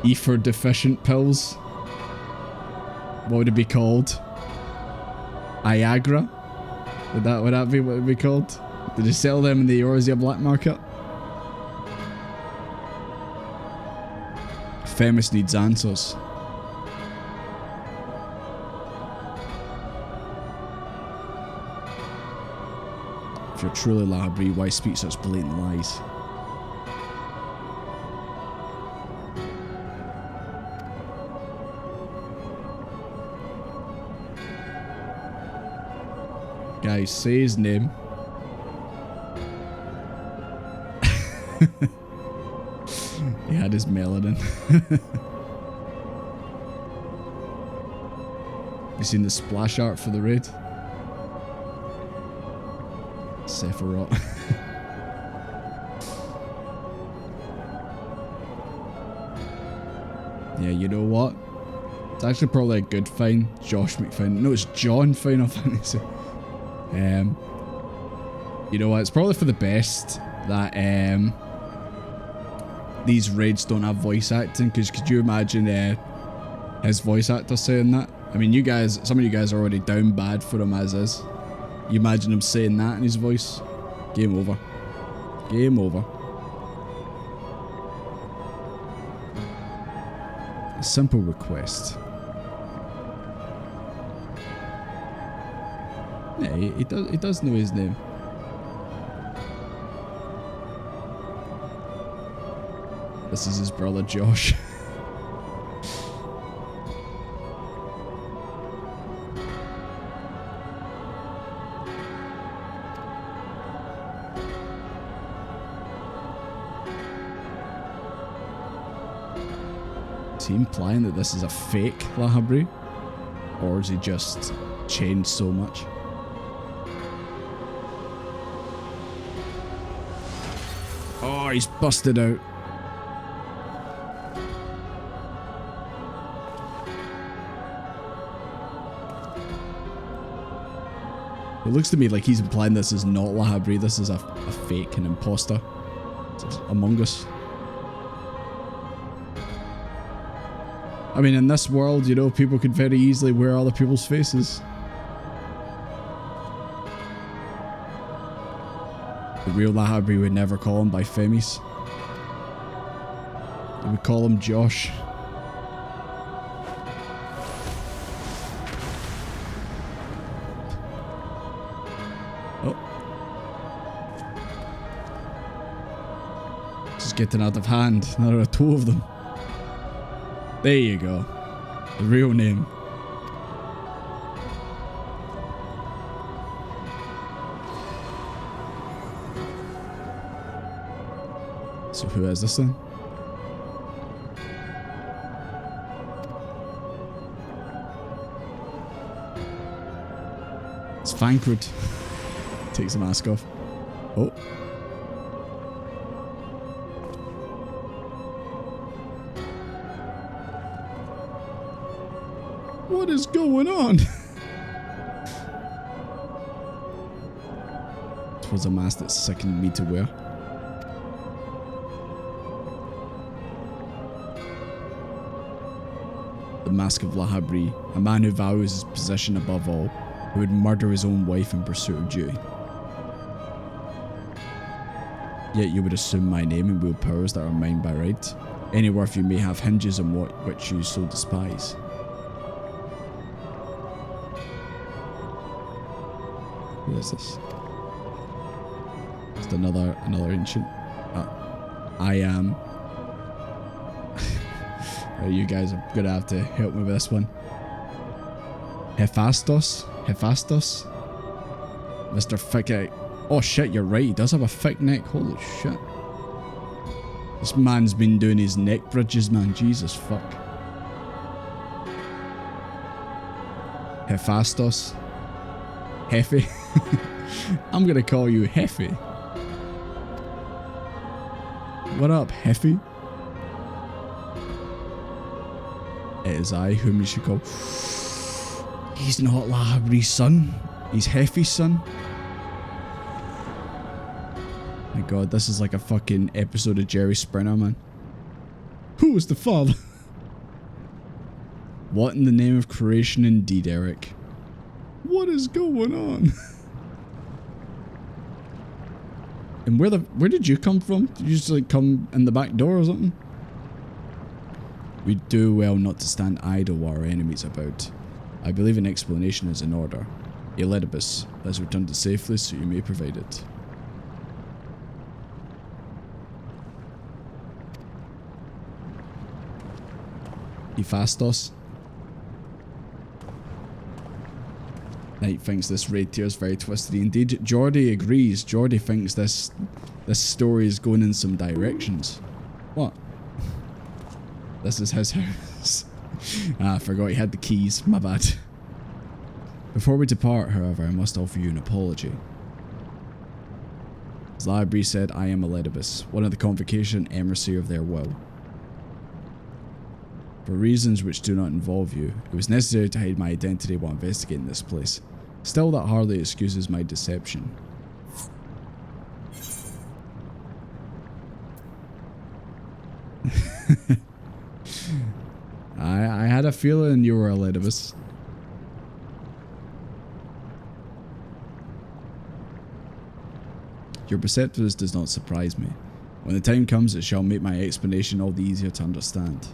Ether deficient pills? What would it be called? Viagra? Would that be what it would be called? Did you sell them in the Eurasia black market? Femis needs answers. If you're truly Lahabri, why speak such blatant lies? Guys, say his name. He had his melanin. You seen the splash art for the raid? Sephiroth. Yeah, you know what? It's actually probably a good find. Josh McFinn. No, it's John Final Fantasy. You know what? It's probably for the best that these raids don't have voice acting, because could you imagine his voice actor saying that? I mean, you guys, some of you guys are already down bad for him as is. You imagine him saying that in his voice? Game over. Game over. A simple request. Yeah, he does know his name. This is his brother Josh. Is he implying that this is a fake Lahabri? Or is he just changed so much? Oh, he's busted out. It looks to me like he's implying this is not Lahabri, this is a fake, an imposter. It's Among Us. I mean, in this world, you know, people could very easily wear other people's faces. The real Lahabri would never call him by Femis. They would call him Josh. Oh. Just getting out of hand. There are two of them. There you go. The real name. So who is this then? It's Fankwood. Takes the mask off. Oh. What is going on? It was a mask that sickened me to wear. The Mask of Lahabri, a man who values his position above all, who would murder his own wife in pursuit of duty. Yet you would assume my name and wield powers that are mine by right. Any worth you may have hinges on which you so despise. Who is this? Just another ancient. I am. You guys are gonna have to help me with this one. Hephaestus? Mr. Thick. Oh shit, you're right. He does have a thick neck. Holy shit. This man's been doing his neck bridges, man. Jesus fuck. Hephaestus. Heffy. I'm gonna call you Heffy. What up, Heffy? It is I whom you should call. He's not Lahabri's son. He's Heffy's son. My god, this is like a fucking episode of Jerry Springer, man. Who was the father? What in the name of creation indeed, Eric? What is going on? And where did you come from? Did you just like come in the back door or something? We do well not to stand idle while our enemies about. I believe an explanation is in order. Elidibus, let's return to safely so you may provide it. Hephaestus. Knight thinks this raid tier is very twisted indeed. Jordy agrees. Jordy thinks this story is going in some directions. What? This is his house. I forgot he had the keys. My bad. Before we depart, however, I must offer you an apology. As Library said, I am Elidibus, one of the Convocation and Emissary of their will. For reasons which do not involve you, it was necessary to hide my identity while investigating this place. Still, that hardly excuses my deception. I had a feeling you were Elidibus. Your perceptiveness does not surprise me. When the time comes, it shall make my explanation all the easier to understand.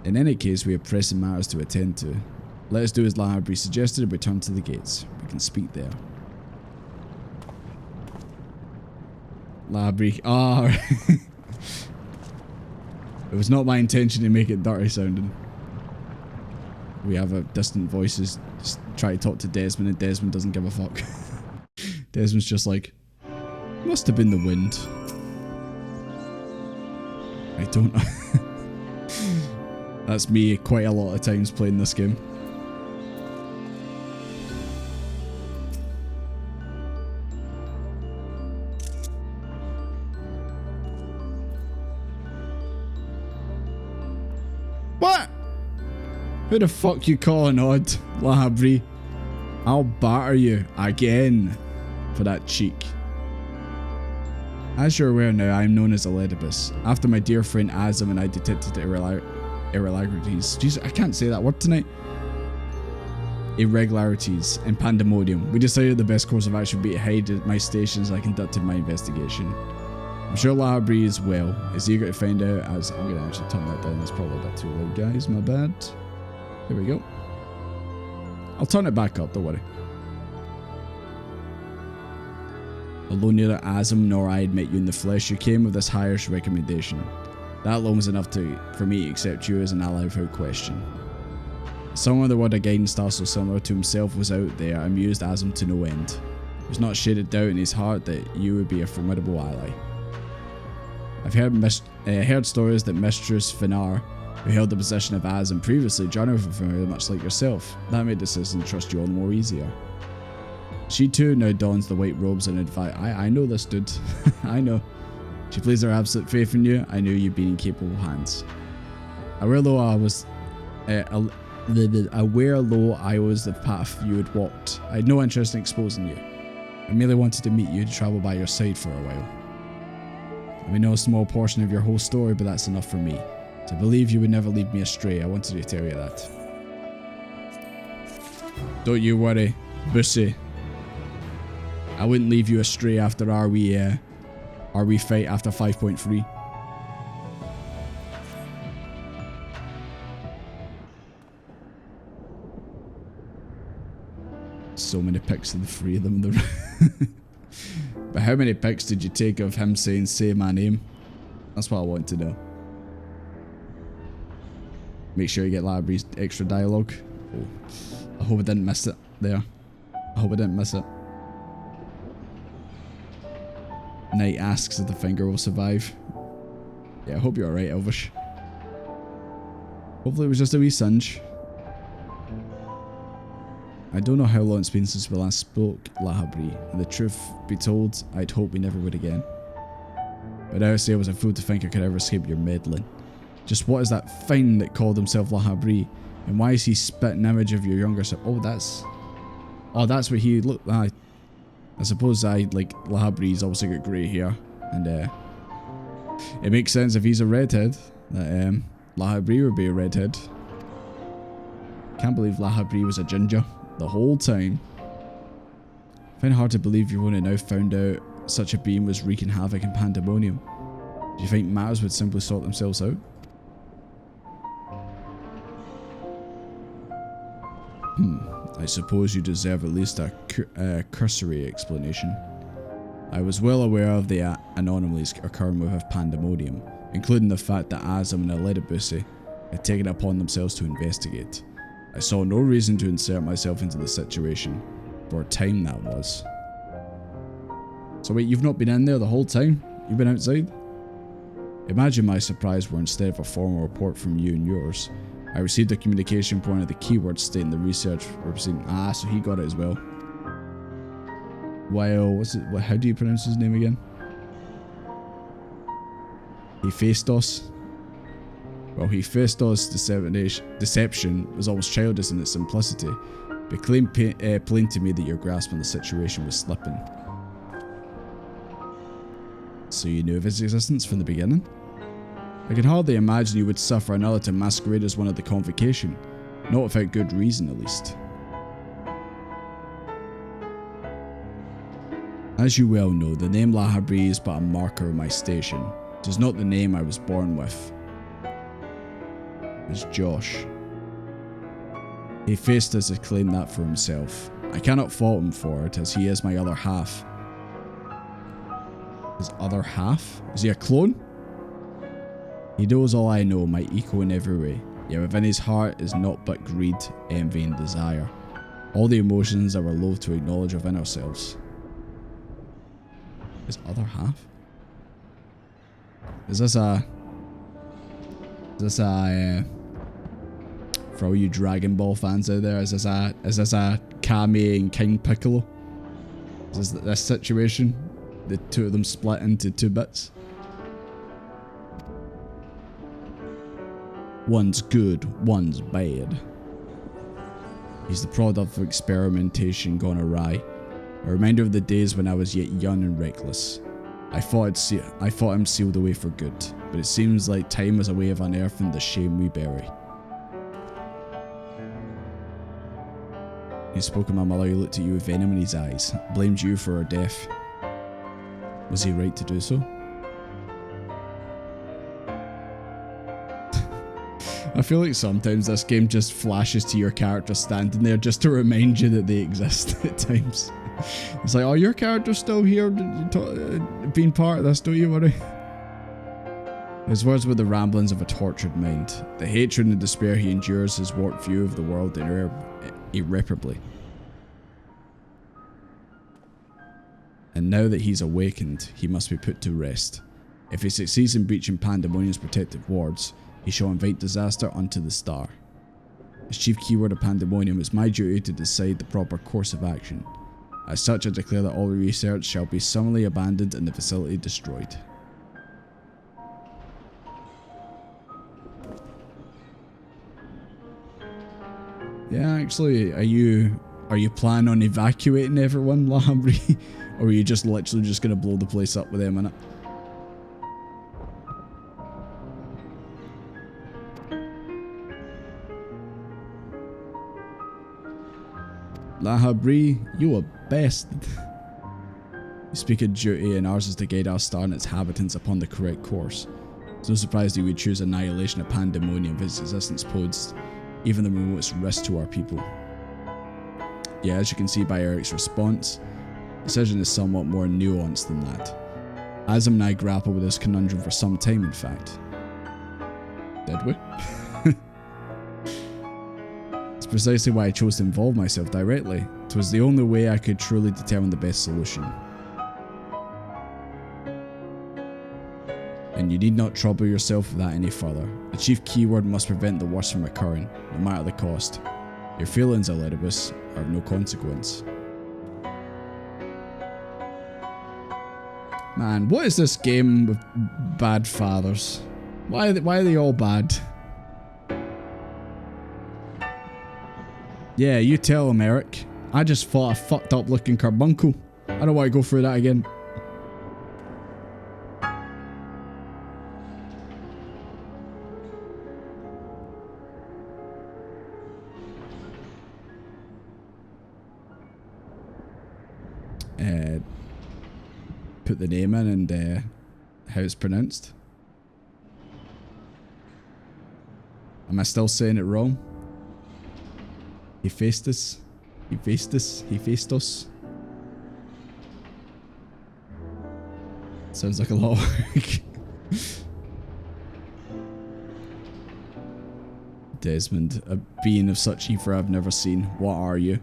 In any case, we have pressing matters to attend to. Let us do as Library suggested and return to the gates. We can speak there. Library. Ah. It was not my intention to make it dirty sounding. We have a distant voices just try to talk to Desmond and Desmond doesn't give a fuck. Desmond's just like, must have been the wind. I don't know. That's me quite a lot of times playing this game. What? Who the fuck you calling odd, Library? I'll batter you again for that cheek. As you're aware now, I am known as Elidibus. After my dear friend Azam and I detected irregularities. Jesus, I can't say that word tonight. Irregularities in Pandæmonium. We decided the best course of action would be to hide at my station as I conducted my investigation. I'm sure Library as well is eager to find out as I'm going to actually turn that down. That's probably a bit too loud, guys. My bad. There we go. I'll turn it back up, don't worry. Although neither Azam nor I had met you in the flesh, you came with this highest recommendation. That alone was enough for me to accept you as an ally without question. Someone that had a guidance style so similar to himself was out there, amused Azam to no end. There was not a shade of doubt in his heart that you would be a formidable ally. I've heard stories that Mistress Finar, who held the position of Azam previously, journeyed with her much like yourself. That made the decision to trust you all the more easier. She too now dons the white robes and advice. I know this dude. I know. She placed her absolute faith in you. I knew you'd be in capable hands. Aware though I was the path you had walked, I had no interest in exposing you. I merely wanted to meet you to travel by your side for a while. I may know a small portion of your whole story, but that's enough for me. To believe you would never lead me astray, I wanted to tell you that. Don't you worry, Bussy. I wouldn't leave you astray after our wee fight after 5.3. So many pics of the three of them. But how many pics did you take of him saying, say my name? That's what I want to know. Make sure you get Library's extra dialogue. Oh, I hope I didn't miss it there. I hope I didn't miss it. Knight asks if the finger will survive. Yeah, I hope you're alright, Elvish. Hopefully it was just a wee singe. I don't know how long it's been since we last spoke, Library, and the truth be told, I'd hope we never would again. But I say I was a fool to think I could ever escape your meddling. Just what is that thing that called himself Library, and why is he spitting an image of your younger self? Oh, that's what he looked like. I suppose Library's obviously got grey hair, and it makes sense if he's a redhead that Library would be a redhead. Can't believe Library was a ginger the whole time. I find it hard to believe you've only now found out such a being was wreaking havoc in Pandæmonium. Do you think matters would simply sort themselves out? I suppose you deserve at least a cursory explanation. I was well aware of the anomalies occurring with Pandæmonium, including the fact that Azam and Elidibus had taken it upon themselves to investigate. I saw no reason to insert myself into the situation, for a time that was. So wait, you've not been in there the whole time? You've been outside? Imagine my surprise where instead of a formal report from you and yours, I received a communication pointing at the keywords stating the research representing. Ah, so he got it as well. Well, how do you pronounce his name again? Hephaestus. Well, Hephaestus' deception was almost childish in its simplicity, but plain to me that your grasp on the situation was slipping. So you knew of his existence from the beginning? I can hardly imagine you would suffer another to masquerade as one of the convocation, not without good reason at least. As you well know, the name La Habrie is but a marker of my station. It is not the name I was born with. It was Josh. Hephaestus has claimed that for himself. I cannot fault him for it, as he is my other half. His other half? Is he a clone? He knows all I know, my equal in every way, yet within his heart is naught but greed, envy and desire. All the emotions that we're loath to acknowledge within ourselves. His other half? Is this a for all you Dragon Ball fans out there, is this a Kami and King Piccolo? Is this situation? The two of them split into two bits? One's good, one's bad. He's the product of experimentation gone awry. A reminder of the days when I was yet young and reckless. I thought him sealed away for good, but it seems like time is a way of unearthing the shame we bury. He spoke of my mother who looked at you with venom in his eyes, blamed you for her death. Was he right to do so? I feel like sometimes this game just flashes to your character standing there just to remind you that they exist at times. It's like, oh, your character's still here being part of this, don't you worry. His words were the ramblings of a tortured mind. The hatred and despair he endures his warped view of the world irreparably. And now that he's awakened, he must be put to rest. If he succeeds in breaching Pandæmonium's protective wards, he shall invite disaster unto the star. As chief keyword of Pandæmonium, it's my duty to decide the proper course of action. As such, I declare that all research shall be summarily abandoned and the facility destroyed. Yeah, actually, are you planning on evacuating everyone, La Habrie? Or are you just literally just gonna blow the place up with them in it? La Habrie, you a bastard. You speak of duty, and ours is to guide our star and its inhabitants upon the correct course. It's no surprise that we would choose annihilation of Pandæmonium if its existence posed even the remotest risk to our people. Yeah, as you can see by Eric's response, the decision is somewhat more nuanced than that. Azam and I grappled with this conundrum for some time, in fact. Did we? It's precisely why I chose to involve myself directly. It was the only way I could truly determine the best solution. And you need not trouble yourself with that any further. The chief keyword must prevent the worst from occurring, no matter the cost. Your feelings, Elidibus, are of no consequence. Man, what is this game with bad fathers? Why are they all bad? Yeah, you tell him, Eric. I just fought a fucked up looking carbuncle. I don't want to go through that again. Put the name in and how it's pronounced. Am I still saying it wrong? Hephaestus? Hephaestus? Hephaestus? Sounds like a lot of work. Desmond, a being of such ether I've never seen. What are you?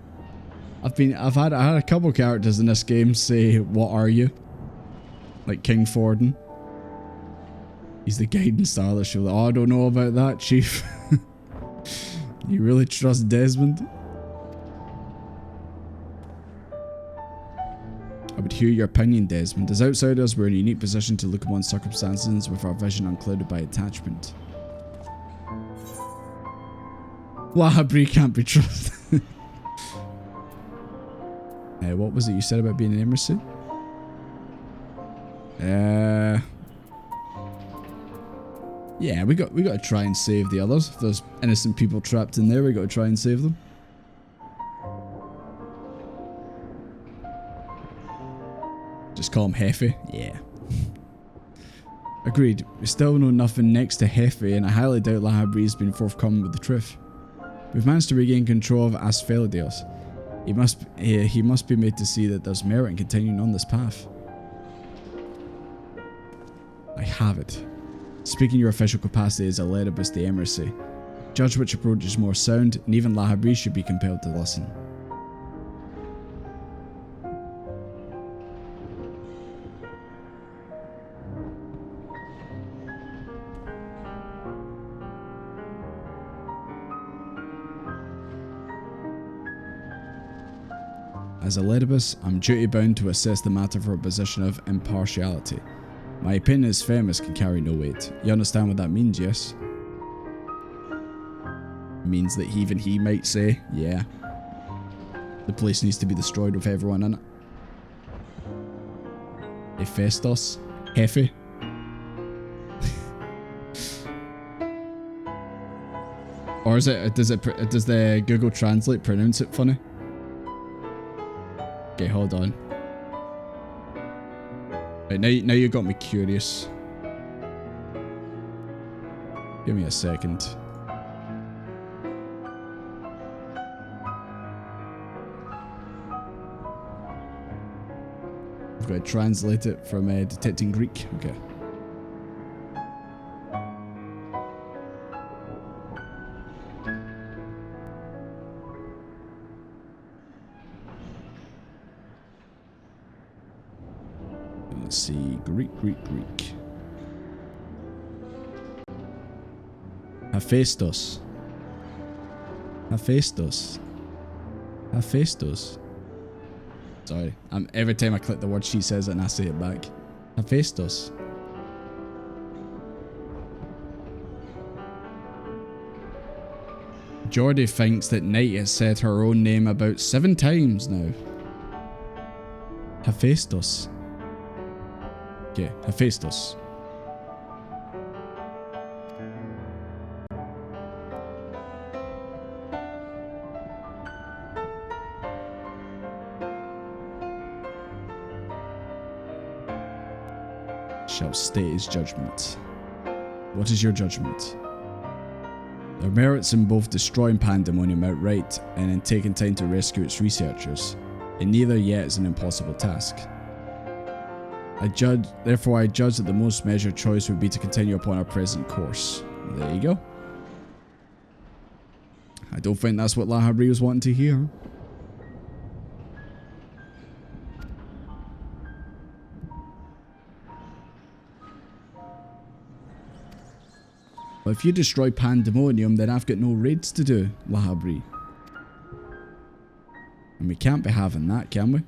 I had a couple characters in this game say, "What are you?" Like King Forden. He's the guiding star of the show. Oh, I don't know about that, Chief. You really trust Desmond? I would hear your opinion, Desmond. As outsiders, we're in a unique position to look upon circumstances with our vision unclouded by attachment. Lahabri can't be trusted. What was it you said about being an emissary? Yeah, we got to try and save the others. If there's innocent people trapped in there, we got to try and save them. Just call him Hefe. Yeah. Agreed. We still know nothing next to Hefe, and I highly doubt Lahabri has been forthcoming with the truth. We've managed to regain control of Asphelios. He must be made to see that there's merit in continuing on this path. I have it. Speaking your official capacity as a Ledibus the Emissary, judge which approach is more sound, and even Lahabri should be compelled to listen. As a Ledibus, I'm duty-bound to assess the matter from a position of impartiality. My opinion as famous can carry no weight. You understand what that means, yes? It means that even he might say, yeah, the place needs to be destroyed with everyone in it. Hephaestus? Hefe? Or is it, does the Google Translate pronounce it funny? Okay, hold on. Right, now you got me curious. Give me a second. I've got to translate it from Detecting Greek. Okay. Let's see, Greek. Hephaestus. Sorry, every time I click the word she says it and I say it back. Hephaestus. Jordy thinks that Knight has said her own name about 7 times now. Hephaestus. Okay, Hephaestus. Shall state his judgment. What is your judgment? There are merits in both destroying Pandæmonium outright and in taking time to rescue its researchers, and neither yet is an impossible task. Therefore I judge that the most measured choice would be to continue upon our present course. There you go. I don't think that's what Lahabri was wanting to hear. But if you destroy Pandæmonium, then I've got no raids to do, Lahabri. And we can't be having that, can we?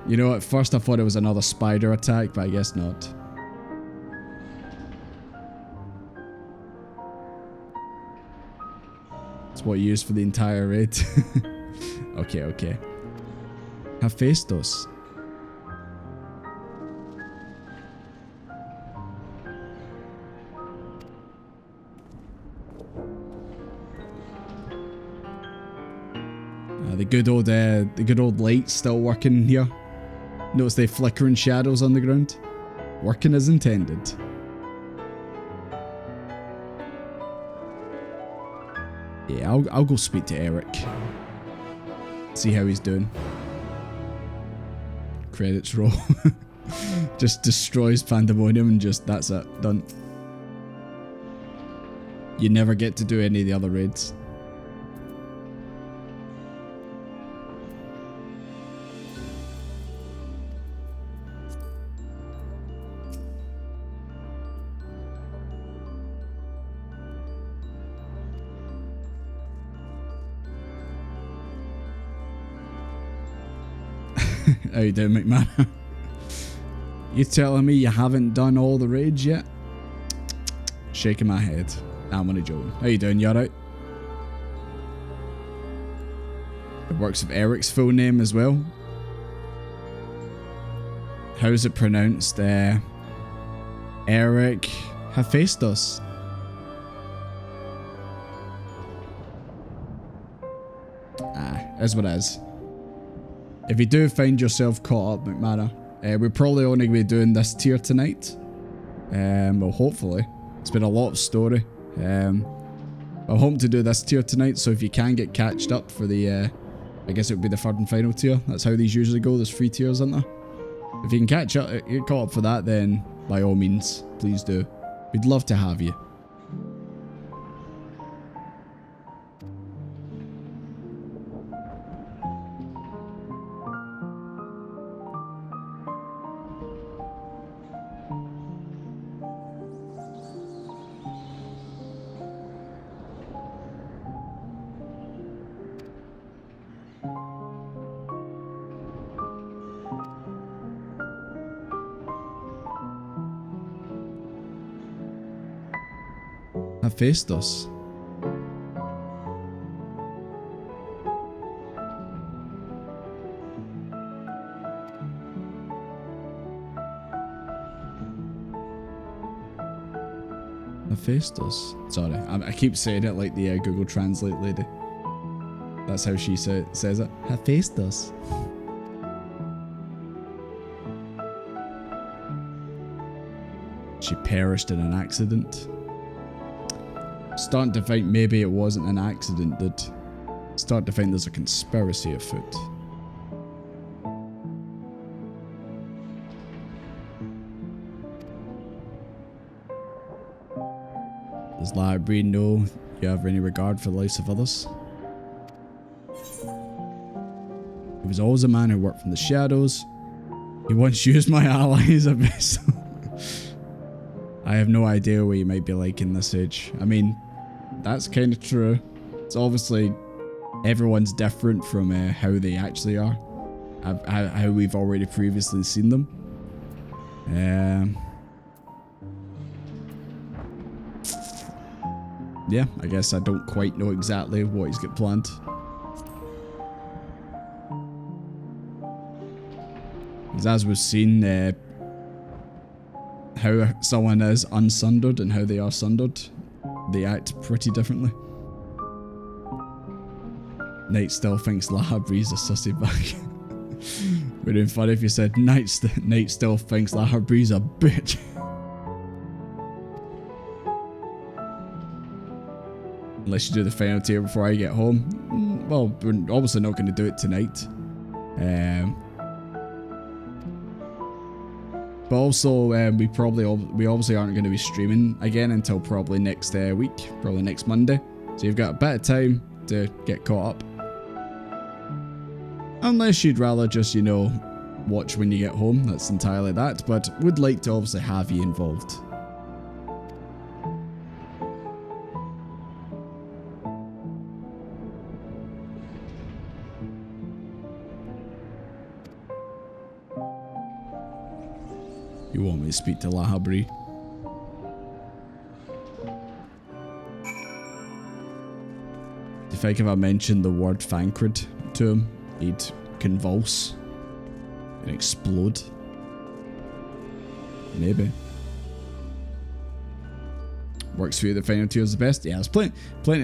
You know, at first I thought it was another spider attack, but I guess not. It's what you use for the entire raid. Okay. Hephaestus. The good old light's still working here. Notice the flickering shadows on the ground. Working as intended. Yeah, I'll go speak to Eric. See how he's doing. Credits roll. Just destroys Pandæmonium and just, that's it. Done. You never get to do any of the other raids. How you doing, McMahon? You telling me you haven't done all the raids yet? Shaking my head. I'm only joking. How you doing? You alright? It works with Eric's full name as well. How's it pronounced? Eric Hephaestus. Is what it is. If you do find yourself caught up, McMahon, we're probably only going to be doing this tier tonight. Well, hopefully. It's been a lot of story. I'm hoping to do this tier tonight, so if you can get catched up for the, I guess it would be the third and final tier. That's how these usually go. There's 3 tiers, isn't there? If you can catch up, get caught up for that, then by all means, please do. We'd love to have you. Hephaestus. Hephaestus. Sorry, I keep saying it like the Google Translate lady. That's how she says it. Hephaestus. She perished in an accident. Starting to think maybe it wasn't an accident, dude. Starting to think there's a conspiracy afoot. Does Library know you have any regard for the lives of others? He was always a man who worked from the shadows. He once used my ally as a vessel. I have no idea what you might be like in this age. I mean, that's kind of true. It's obviously everyone's different from how they actually are. How we've already previously seen them. Yeah, I guess I don't quite know exactly what he's got planned. Because as we've seen, how someone is unsundered and how they are sundered, they act pretty differently. Knight still thinks Lahabree's a sussy bag. Would have been funny if you said Knight still thinks Lahabree's a bitch. Unless you do the final tier before I get home. Well, we're obviously not going to do it tonight. But also, we obviously aren't going to be streaming again until probably next week, probably next Monday. So you've got a bit of time to get caught up. Unless you'd rather just, you know, watch when you get home, that's entirely that. But would like to obviously have you involved. You want me to speak to Lahabree? Do you think if I mentioned the word Thancred to him, he'd convulse and explode? Maybe. Works for you, the final tier is the best? Yeah, there's plenty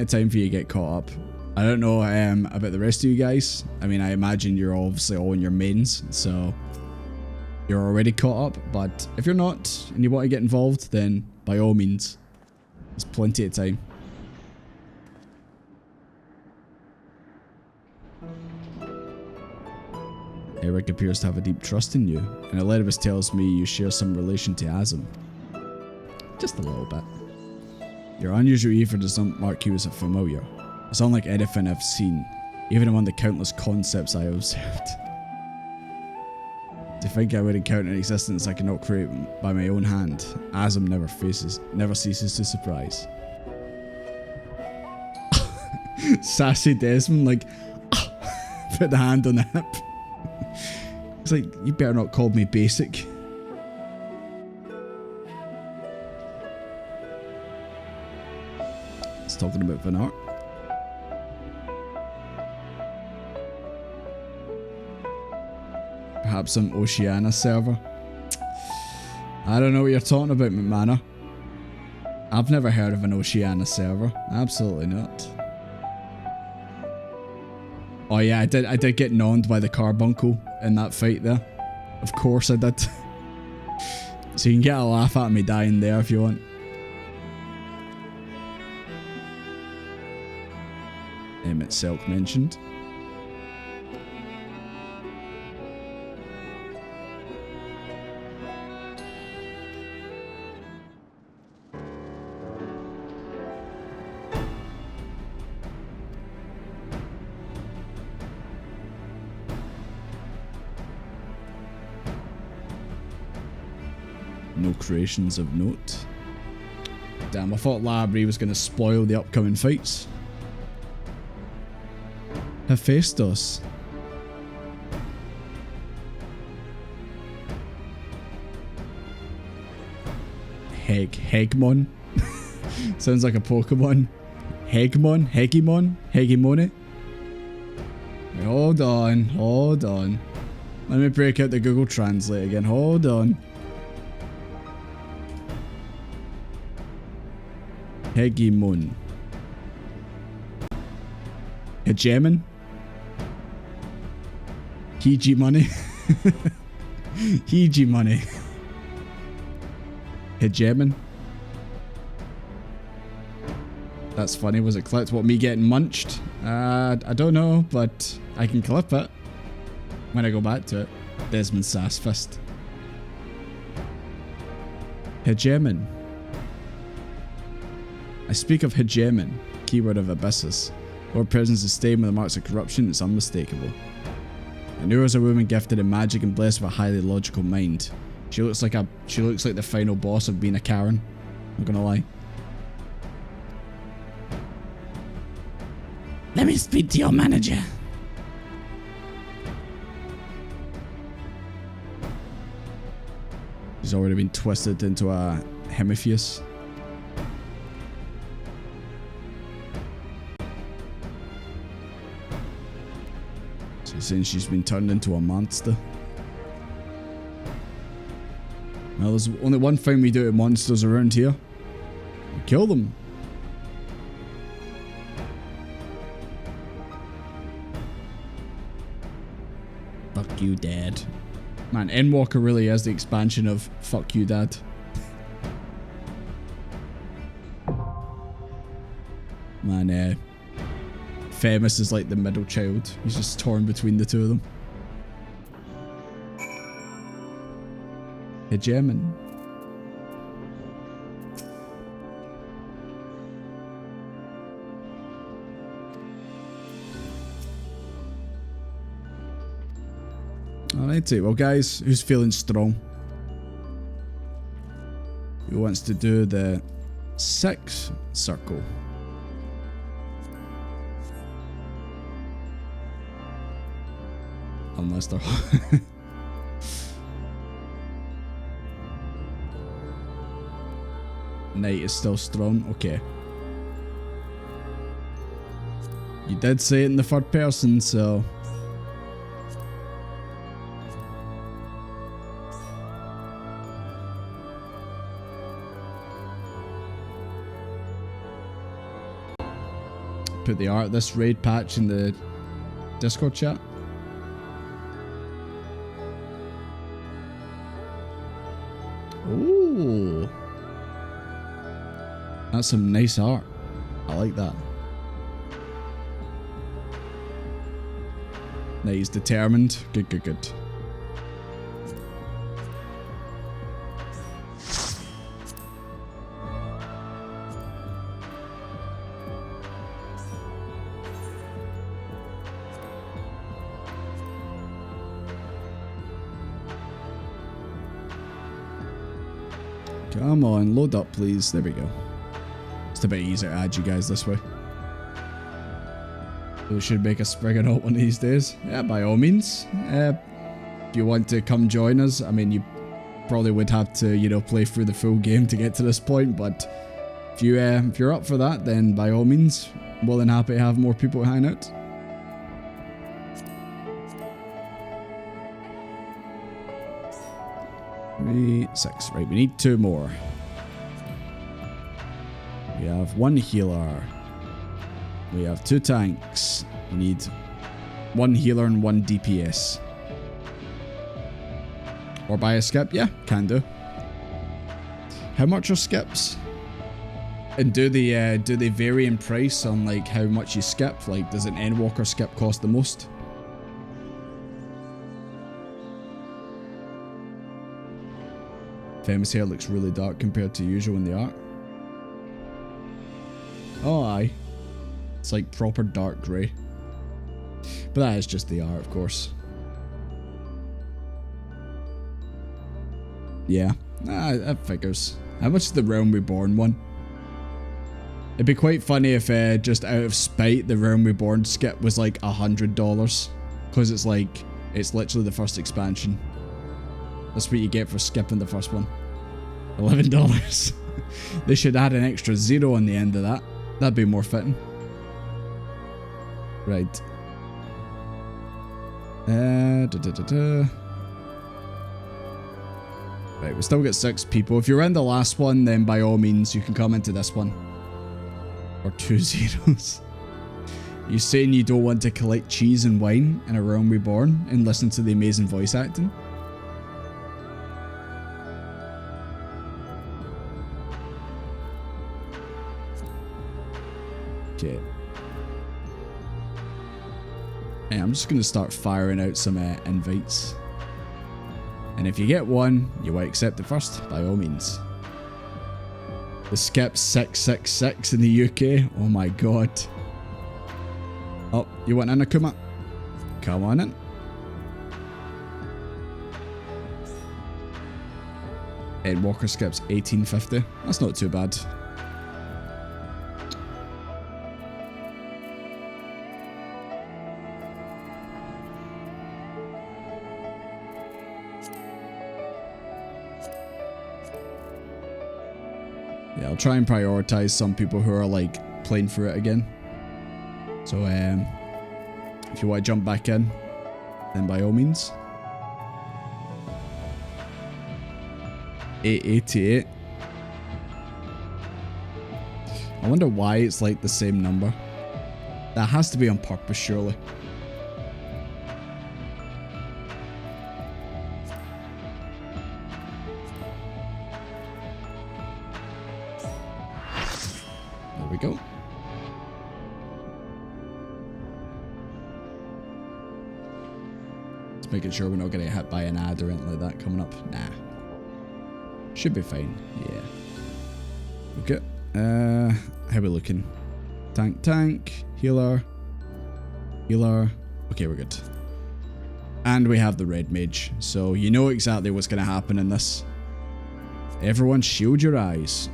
of time for you to get caught up. I don't know about the rest of you guys. I mean, I imagine you're obviously all in your mains, so you're already caught up, but if you're not and you want to get involved, then by all means, there's plenty of time. Eric appears to have a deep trust in you, and Elidibus tells me you share some relation to Azim. Just a little bit. Your unusual ether does not mark you as a familiar. It's unlike anything I've seen, even among the countless concepts I have observed. To think I would encounter an existence I cannot create by my own hand, Azim never ceases to surprise. Sassy Desmond, like, put the hand on the hip. It's like, you better not call me basic. It's talking about Van Art. Perhaps some Oceania server. I don't know what you're talking about, McManor. I've never heard of an Oceania server. Absolutely not. Oh yeah, I did get nonned by the carbuncle in that fight there. Of course I did. So you can get a laugh at me dying there if you want. Emmett Selk mentioned. No creations of note. Damn, I thought Library was going to spoil the upcoming fights. Hephaestus. Hegmon. Sounds like a Pokemon. Hegemone. Hold on. Let me break out the Google Translate again. Hold on. Hegemon. Hegemon. Hegemony. Hegemony. Hegemon. That's funny. Was it clipped? What, me getting munched? I don't know, but I can clip it when I go back to it. Desmond Sassfist. Hegemon. I speak of hegemon, keyword of Abyssus. Lord presence is stained with the marks of corruption, it's unmistakable. I knew her as a woman gifted in magic and blessed with a highly logical mind. She looks like the final boss of being a Karen. Not gonna lie. Let me speak to your manager. He's already been twisted into a Hemiphus. Since she's been turned into a monster. Well, there's only one thing we do to monsters around here. We kill them. Fuck you, Dad. Man, Endwalker really is the expansion of fuck you, Dad. Man, Famous is like the middle child. He's just torn between the two of them. Hegemon. Alrighty, well guys, who's feeling strong? Who wants to do the 6th circle? Unless they're... Knight is still strong. Okay. You did say it in the third person, so... Put the art of this raid patch in the Discord chat. Ooh. That's some nice art. I like that. Now he's determined. Good. Come on, load up please. There we go. It's a bit easier to add you guys this way. We should make a Spriggan alt one of these days. Yeah, by all means. If you want to come join us. I mean, you probably would have to, you know, play through the full game to get to this point, but if you're up for that, then by all means, more than happy to have more people hang out. Three, 6. Right, we need 2 more. We have 1 healer. We have 2 tanks. We need 1 healer and 1 DPS. Or buy a skip? Yeah, can do. How much are skips? And do they vary in price on like how much you skip? Like, does an Endwalker skip cost the most? Fem's hair looks really dark compared to usual in the art. Oh aye. It's like proper dark grey. But that is just the art, of course. Yeah, that figures. How much is the Realm Reborn one? It'd be quite funny if just out of spite the Realm Reborn skip was like $100. Because it's like, it's literally the first expansion. That's what you get for skipping the first one. $11. They should add an extra 0 on the end of that. That'd be more fitting. Right. Right, we still got 6 people. If you're in the last one, then by all means you can come into this one. Or 2 zeros. You saying you don't want to collect cheese and wine in a Realm Reborn and listen to the amazing voice acting? Okay. Hey, I'm just going to start firing out some invites. And if you get one, you want to accept it first, by all means. The skip's 666 in the UK. Oh my god. Oh, you want in, Akuma? Come on in. Endwalker skip's 1850. That's not too bad. Yeah, I'll try and prioritize some people who are like playing through it again. So if you want to jump back in, then by all means. 888. I wonder why it's like the same number. That has to be on purpose, surely. There we go. Just making sure we're not getting hit by an ad or anything like that coming up. Nah. Should be fine. Yeah. Okay. How are we looking? Tank, healer. Okay, we're good. And we have the red mage, so you know exactly what's going to happen in this. Everyone shield your eyes.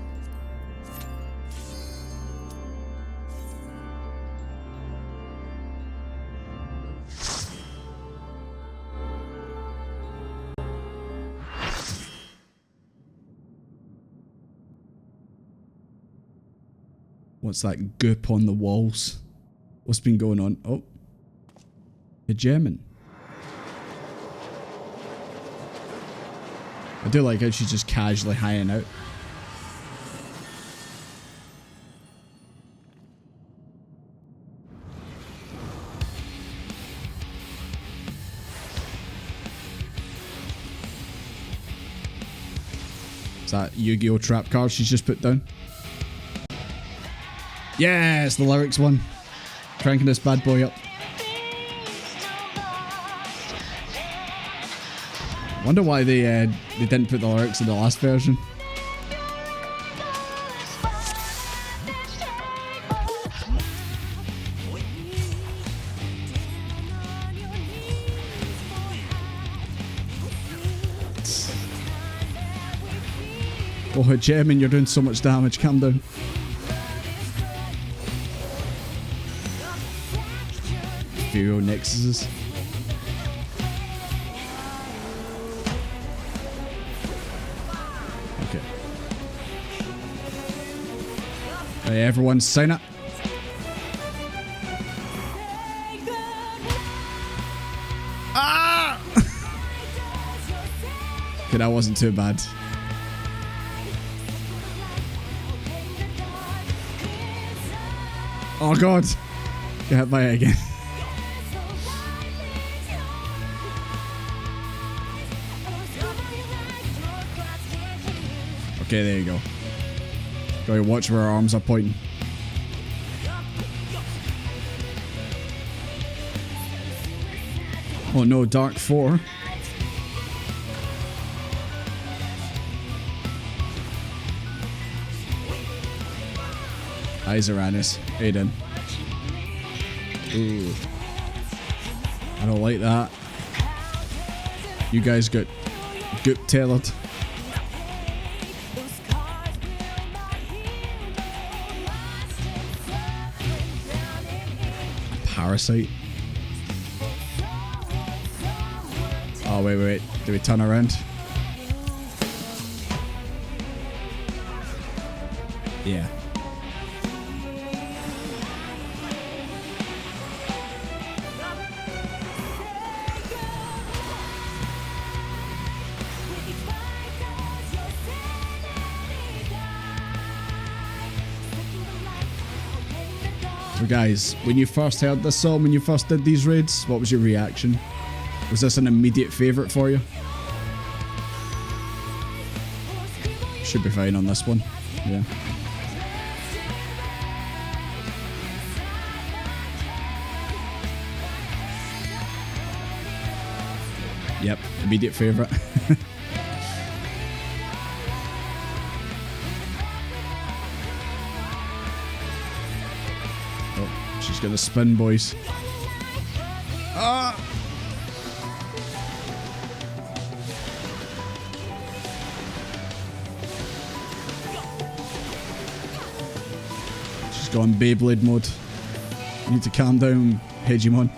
What's that goop on the walls? What's been going on? Oh. A German. I do like how she's just casually hanging out. Is that Yu-Gi-Oh! Trap card she's just put down? Yes, the lyrics one. Cranking this bad boy up. Wonder why they didn't put the lyrics in the last version. Oh, German, you're doing so much damage. Calm down. Nexuses. Right, everyone sign up. Ah! Okay, that wasn't too bad. Oh god! Get hit by it again. Okay, there you go. Gotta watch where our arms are pointing. Oh no, Dark 4. Hi Zaranis. Hey then. Ooh. I don't like that. You guys got goop tailored. Parasite. Oh wait. Do we turn around? Yeah. So guys, when you first heard this song, when you first did these raids, what was your reaction? Was this an immediate favourite for you? Should be fine on this one. Yeah. Yep, immediate favourite. Oh, she's gonna spin, boys. Ah! She's gone Beyblade mode. You need to calm down, Hegemon.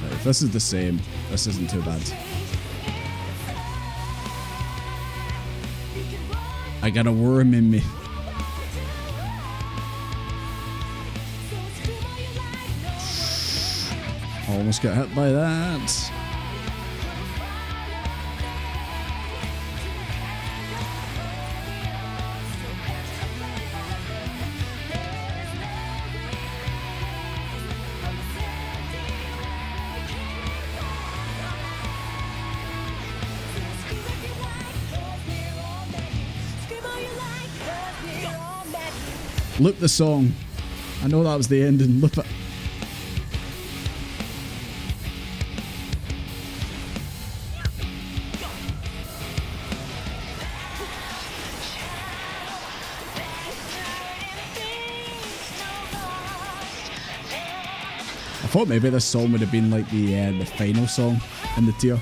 If this is the same, this isn't too bad. I got a worm in me. Almost got hit by that. Loop the song. I know that was the ending. Loop it. I thought maybe this song would have been like the final song in the tier.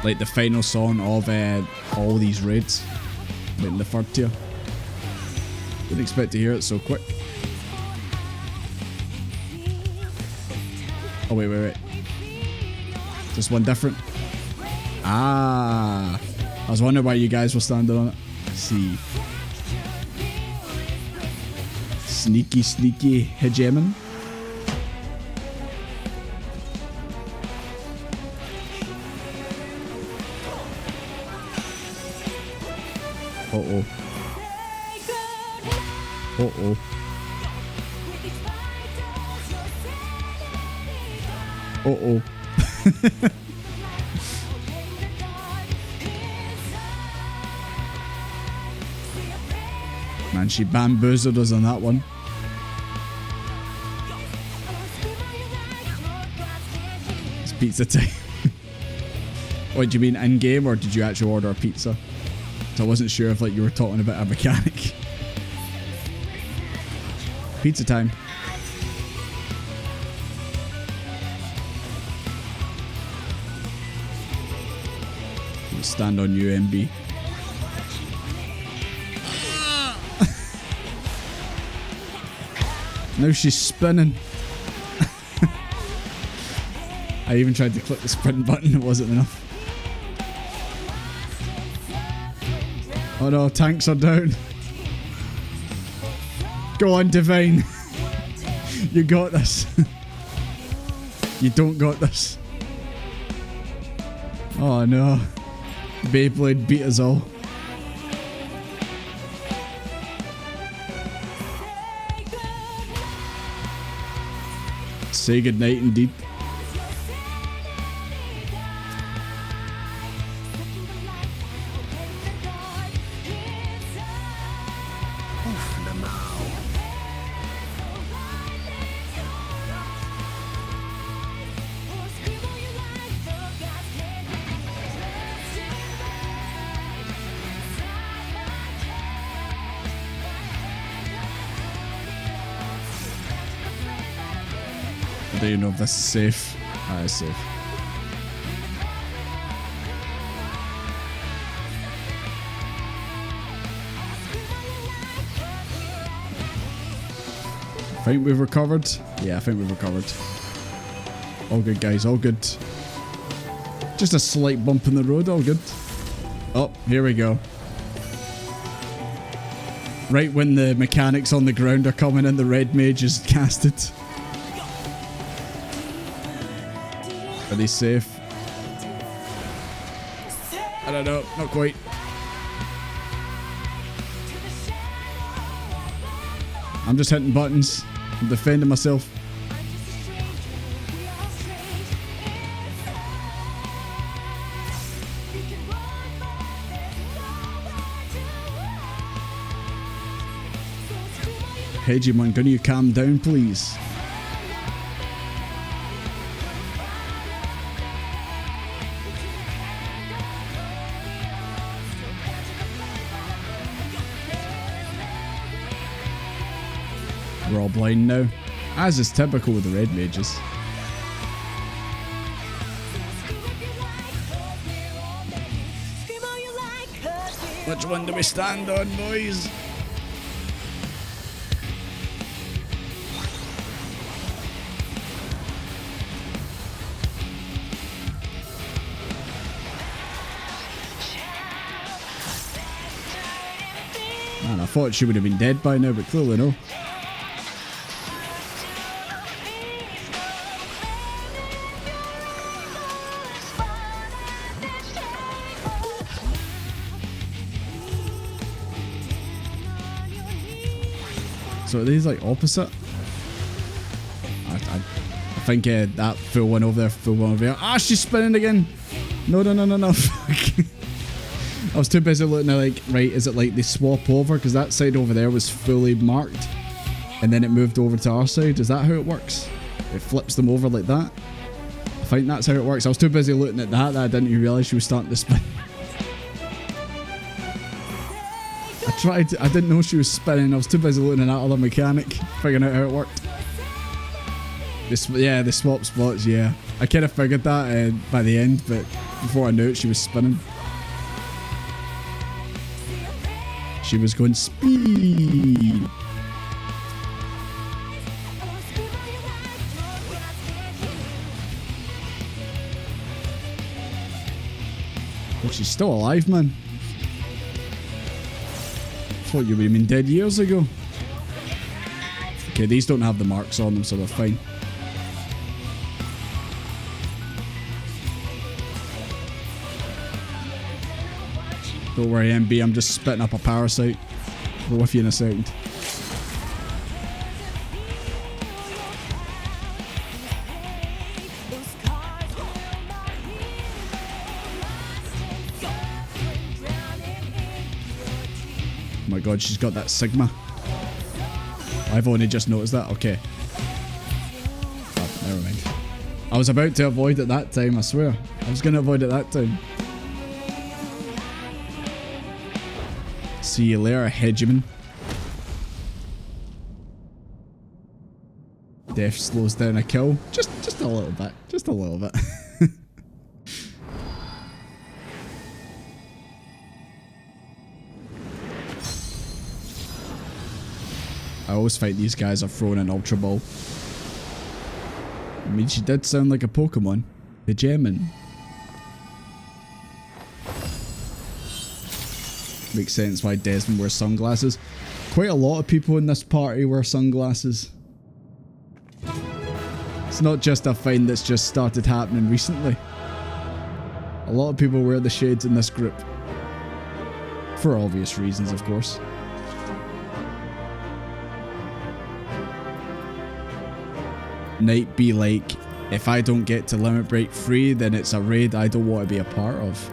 Like the final song of all these raids. Like in the third tier. Didn't expect to hear it so quick. Oh wait. Just one different. Ah, I was wondering why you guys were standing on it. Let's see. Sneaky hegemon. Uh-oh. Uh-oh. Uh-oh. Man, she bamboozled us on that one. It's pizza time. What, do you mean in-game or did you actually order a pizza? So I wasn't sure if like you were talking about a mechanic. Pizza time. Stand on you, MB. Now she's spinning. I even tried to click the sprint button, it wasn't enough. Oh no, tanks are down. Go on, Divine. You got this. You don't got this. Oh no. Beyblade beat us all. Say goodnight indeed. I don't even know if this is safe. Ah, it's safe. I think we've recovered. Yeah, I think we've recovered. All good, guys. All good. Just a slight bump in the road. All good. Oh, here we go. Right when the mechanics on the ground are coming in, the red mage is casted. Are they safe? I don't know. Not quite. I'm just hitting buttons. I'm defending myself. Hegemon, can you calm down, please? We're all blind now, as is typical with the red mages. Which one do we stand on, boys? Man, I thought she would have been dead by now, but clearly no. So are these like opposite? I think that full one over there, full one over there. Ah, she's spinning again. No, no, no, no, no. Fuck. I was too busy looking at like, right, is it like they swap over? Because that side over there was fully marked. And then it moved over to our side. Is that how it works? It flips them over like that? I think that's how it works. I was too busy looking at that I didn't even realise she was starting to spin. I didn't know she was spinning. I was too busy looking at that other mechanic, figuring out how it worked. Yeah, the swap spots, yeah. I kind of figured that by the end, but before I knew it, she was spinning. She was going speed. But she's still alive, man. Thought you would have been dead years ago. Okay, these don't have the marks on them, so they're fine. Don't worry, MB, I'm just spitting up a parasite. We're with you in a second. Oh my god, she's got that Sigma. I've only just noticed that. Okay. Oh, never mind. I was about to avoid it that time, I swear. I was going to avoid it that time. See you later, Hegemon. Death slows down a kill. Just a little bit. Just a little bit. I always find these guys are throwing an Ultra Ball. I mean, she did sound like a Pokemon. The Gemin. Makes sense why Desmond wears sunglasses. Quite a lot of people in this party wear sunglasses. It's not just a thing that's just started happening recently. A lot of people wear the shades in this group. For obvious reasons, of course. Night be like, if I don't get to Limit Break 3, then it's a raid I don't want to be a part of.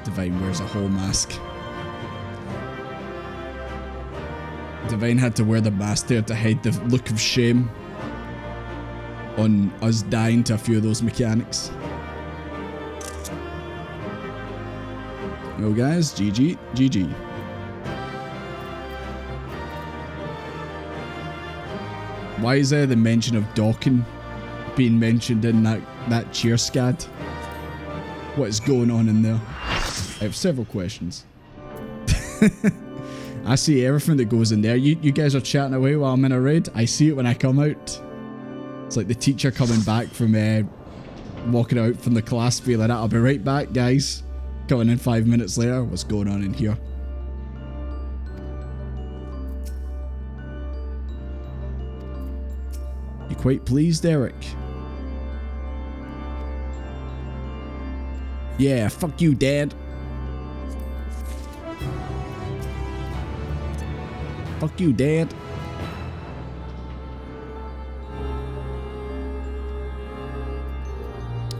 Divine wears a whole mask. Divine had to wear the mask there to hide the look of shame on us dying to a few of those mechanics. No guys, GG, GG. Why is there the mention of docking being mentioned in that cheer scad? What is going on in there? I have several questions. I see everything that goes in there. You guys are chatting away while I'm in a raid. I see it when I come out. It's like the teacher coming back from walking out from the class being like, I'll be right back, guys. Coming in 5 minutes later. What's going on in here? You quite pleased, Eric? Yeah, fuck you, Dad. Fuck you, Dad.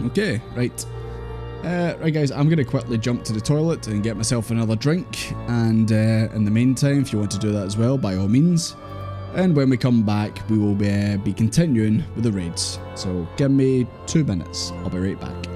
Okay, right. Right, guys, I'm going to quickly jump to the toilet and get myself another drink. And in the meantime, if you want to do that as well, by all means. And when we come back, we will be continuing with the raids. So give me 2 minutes. I'll be right back.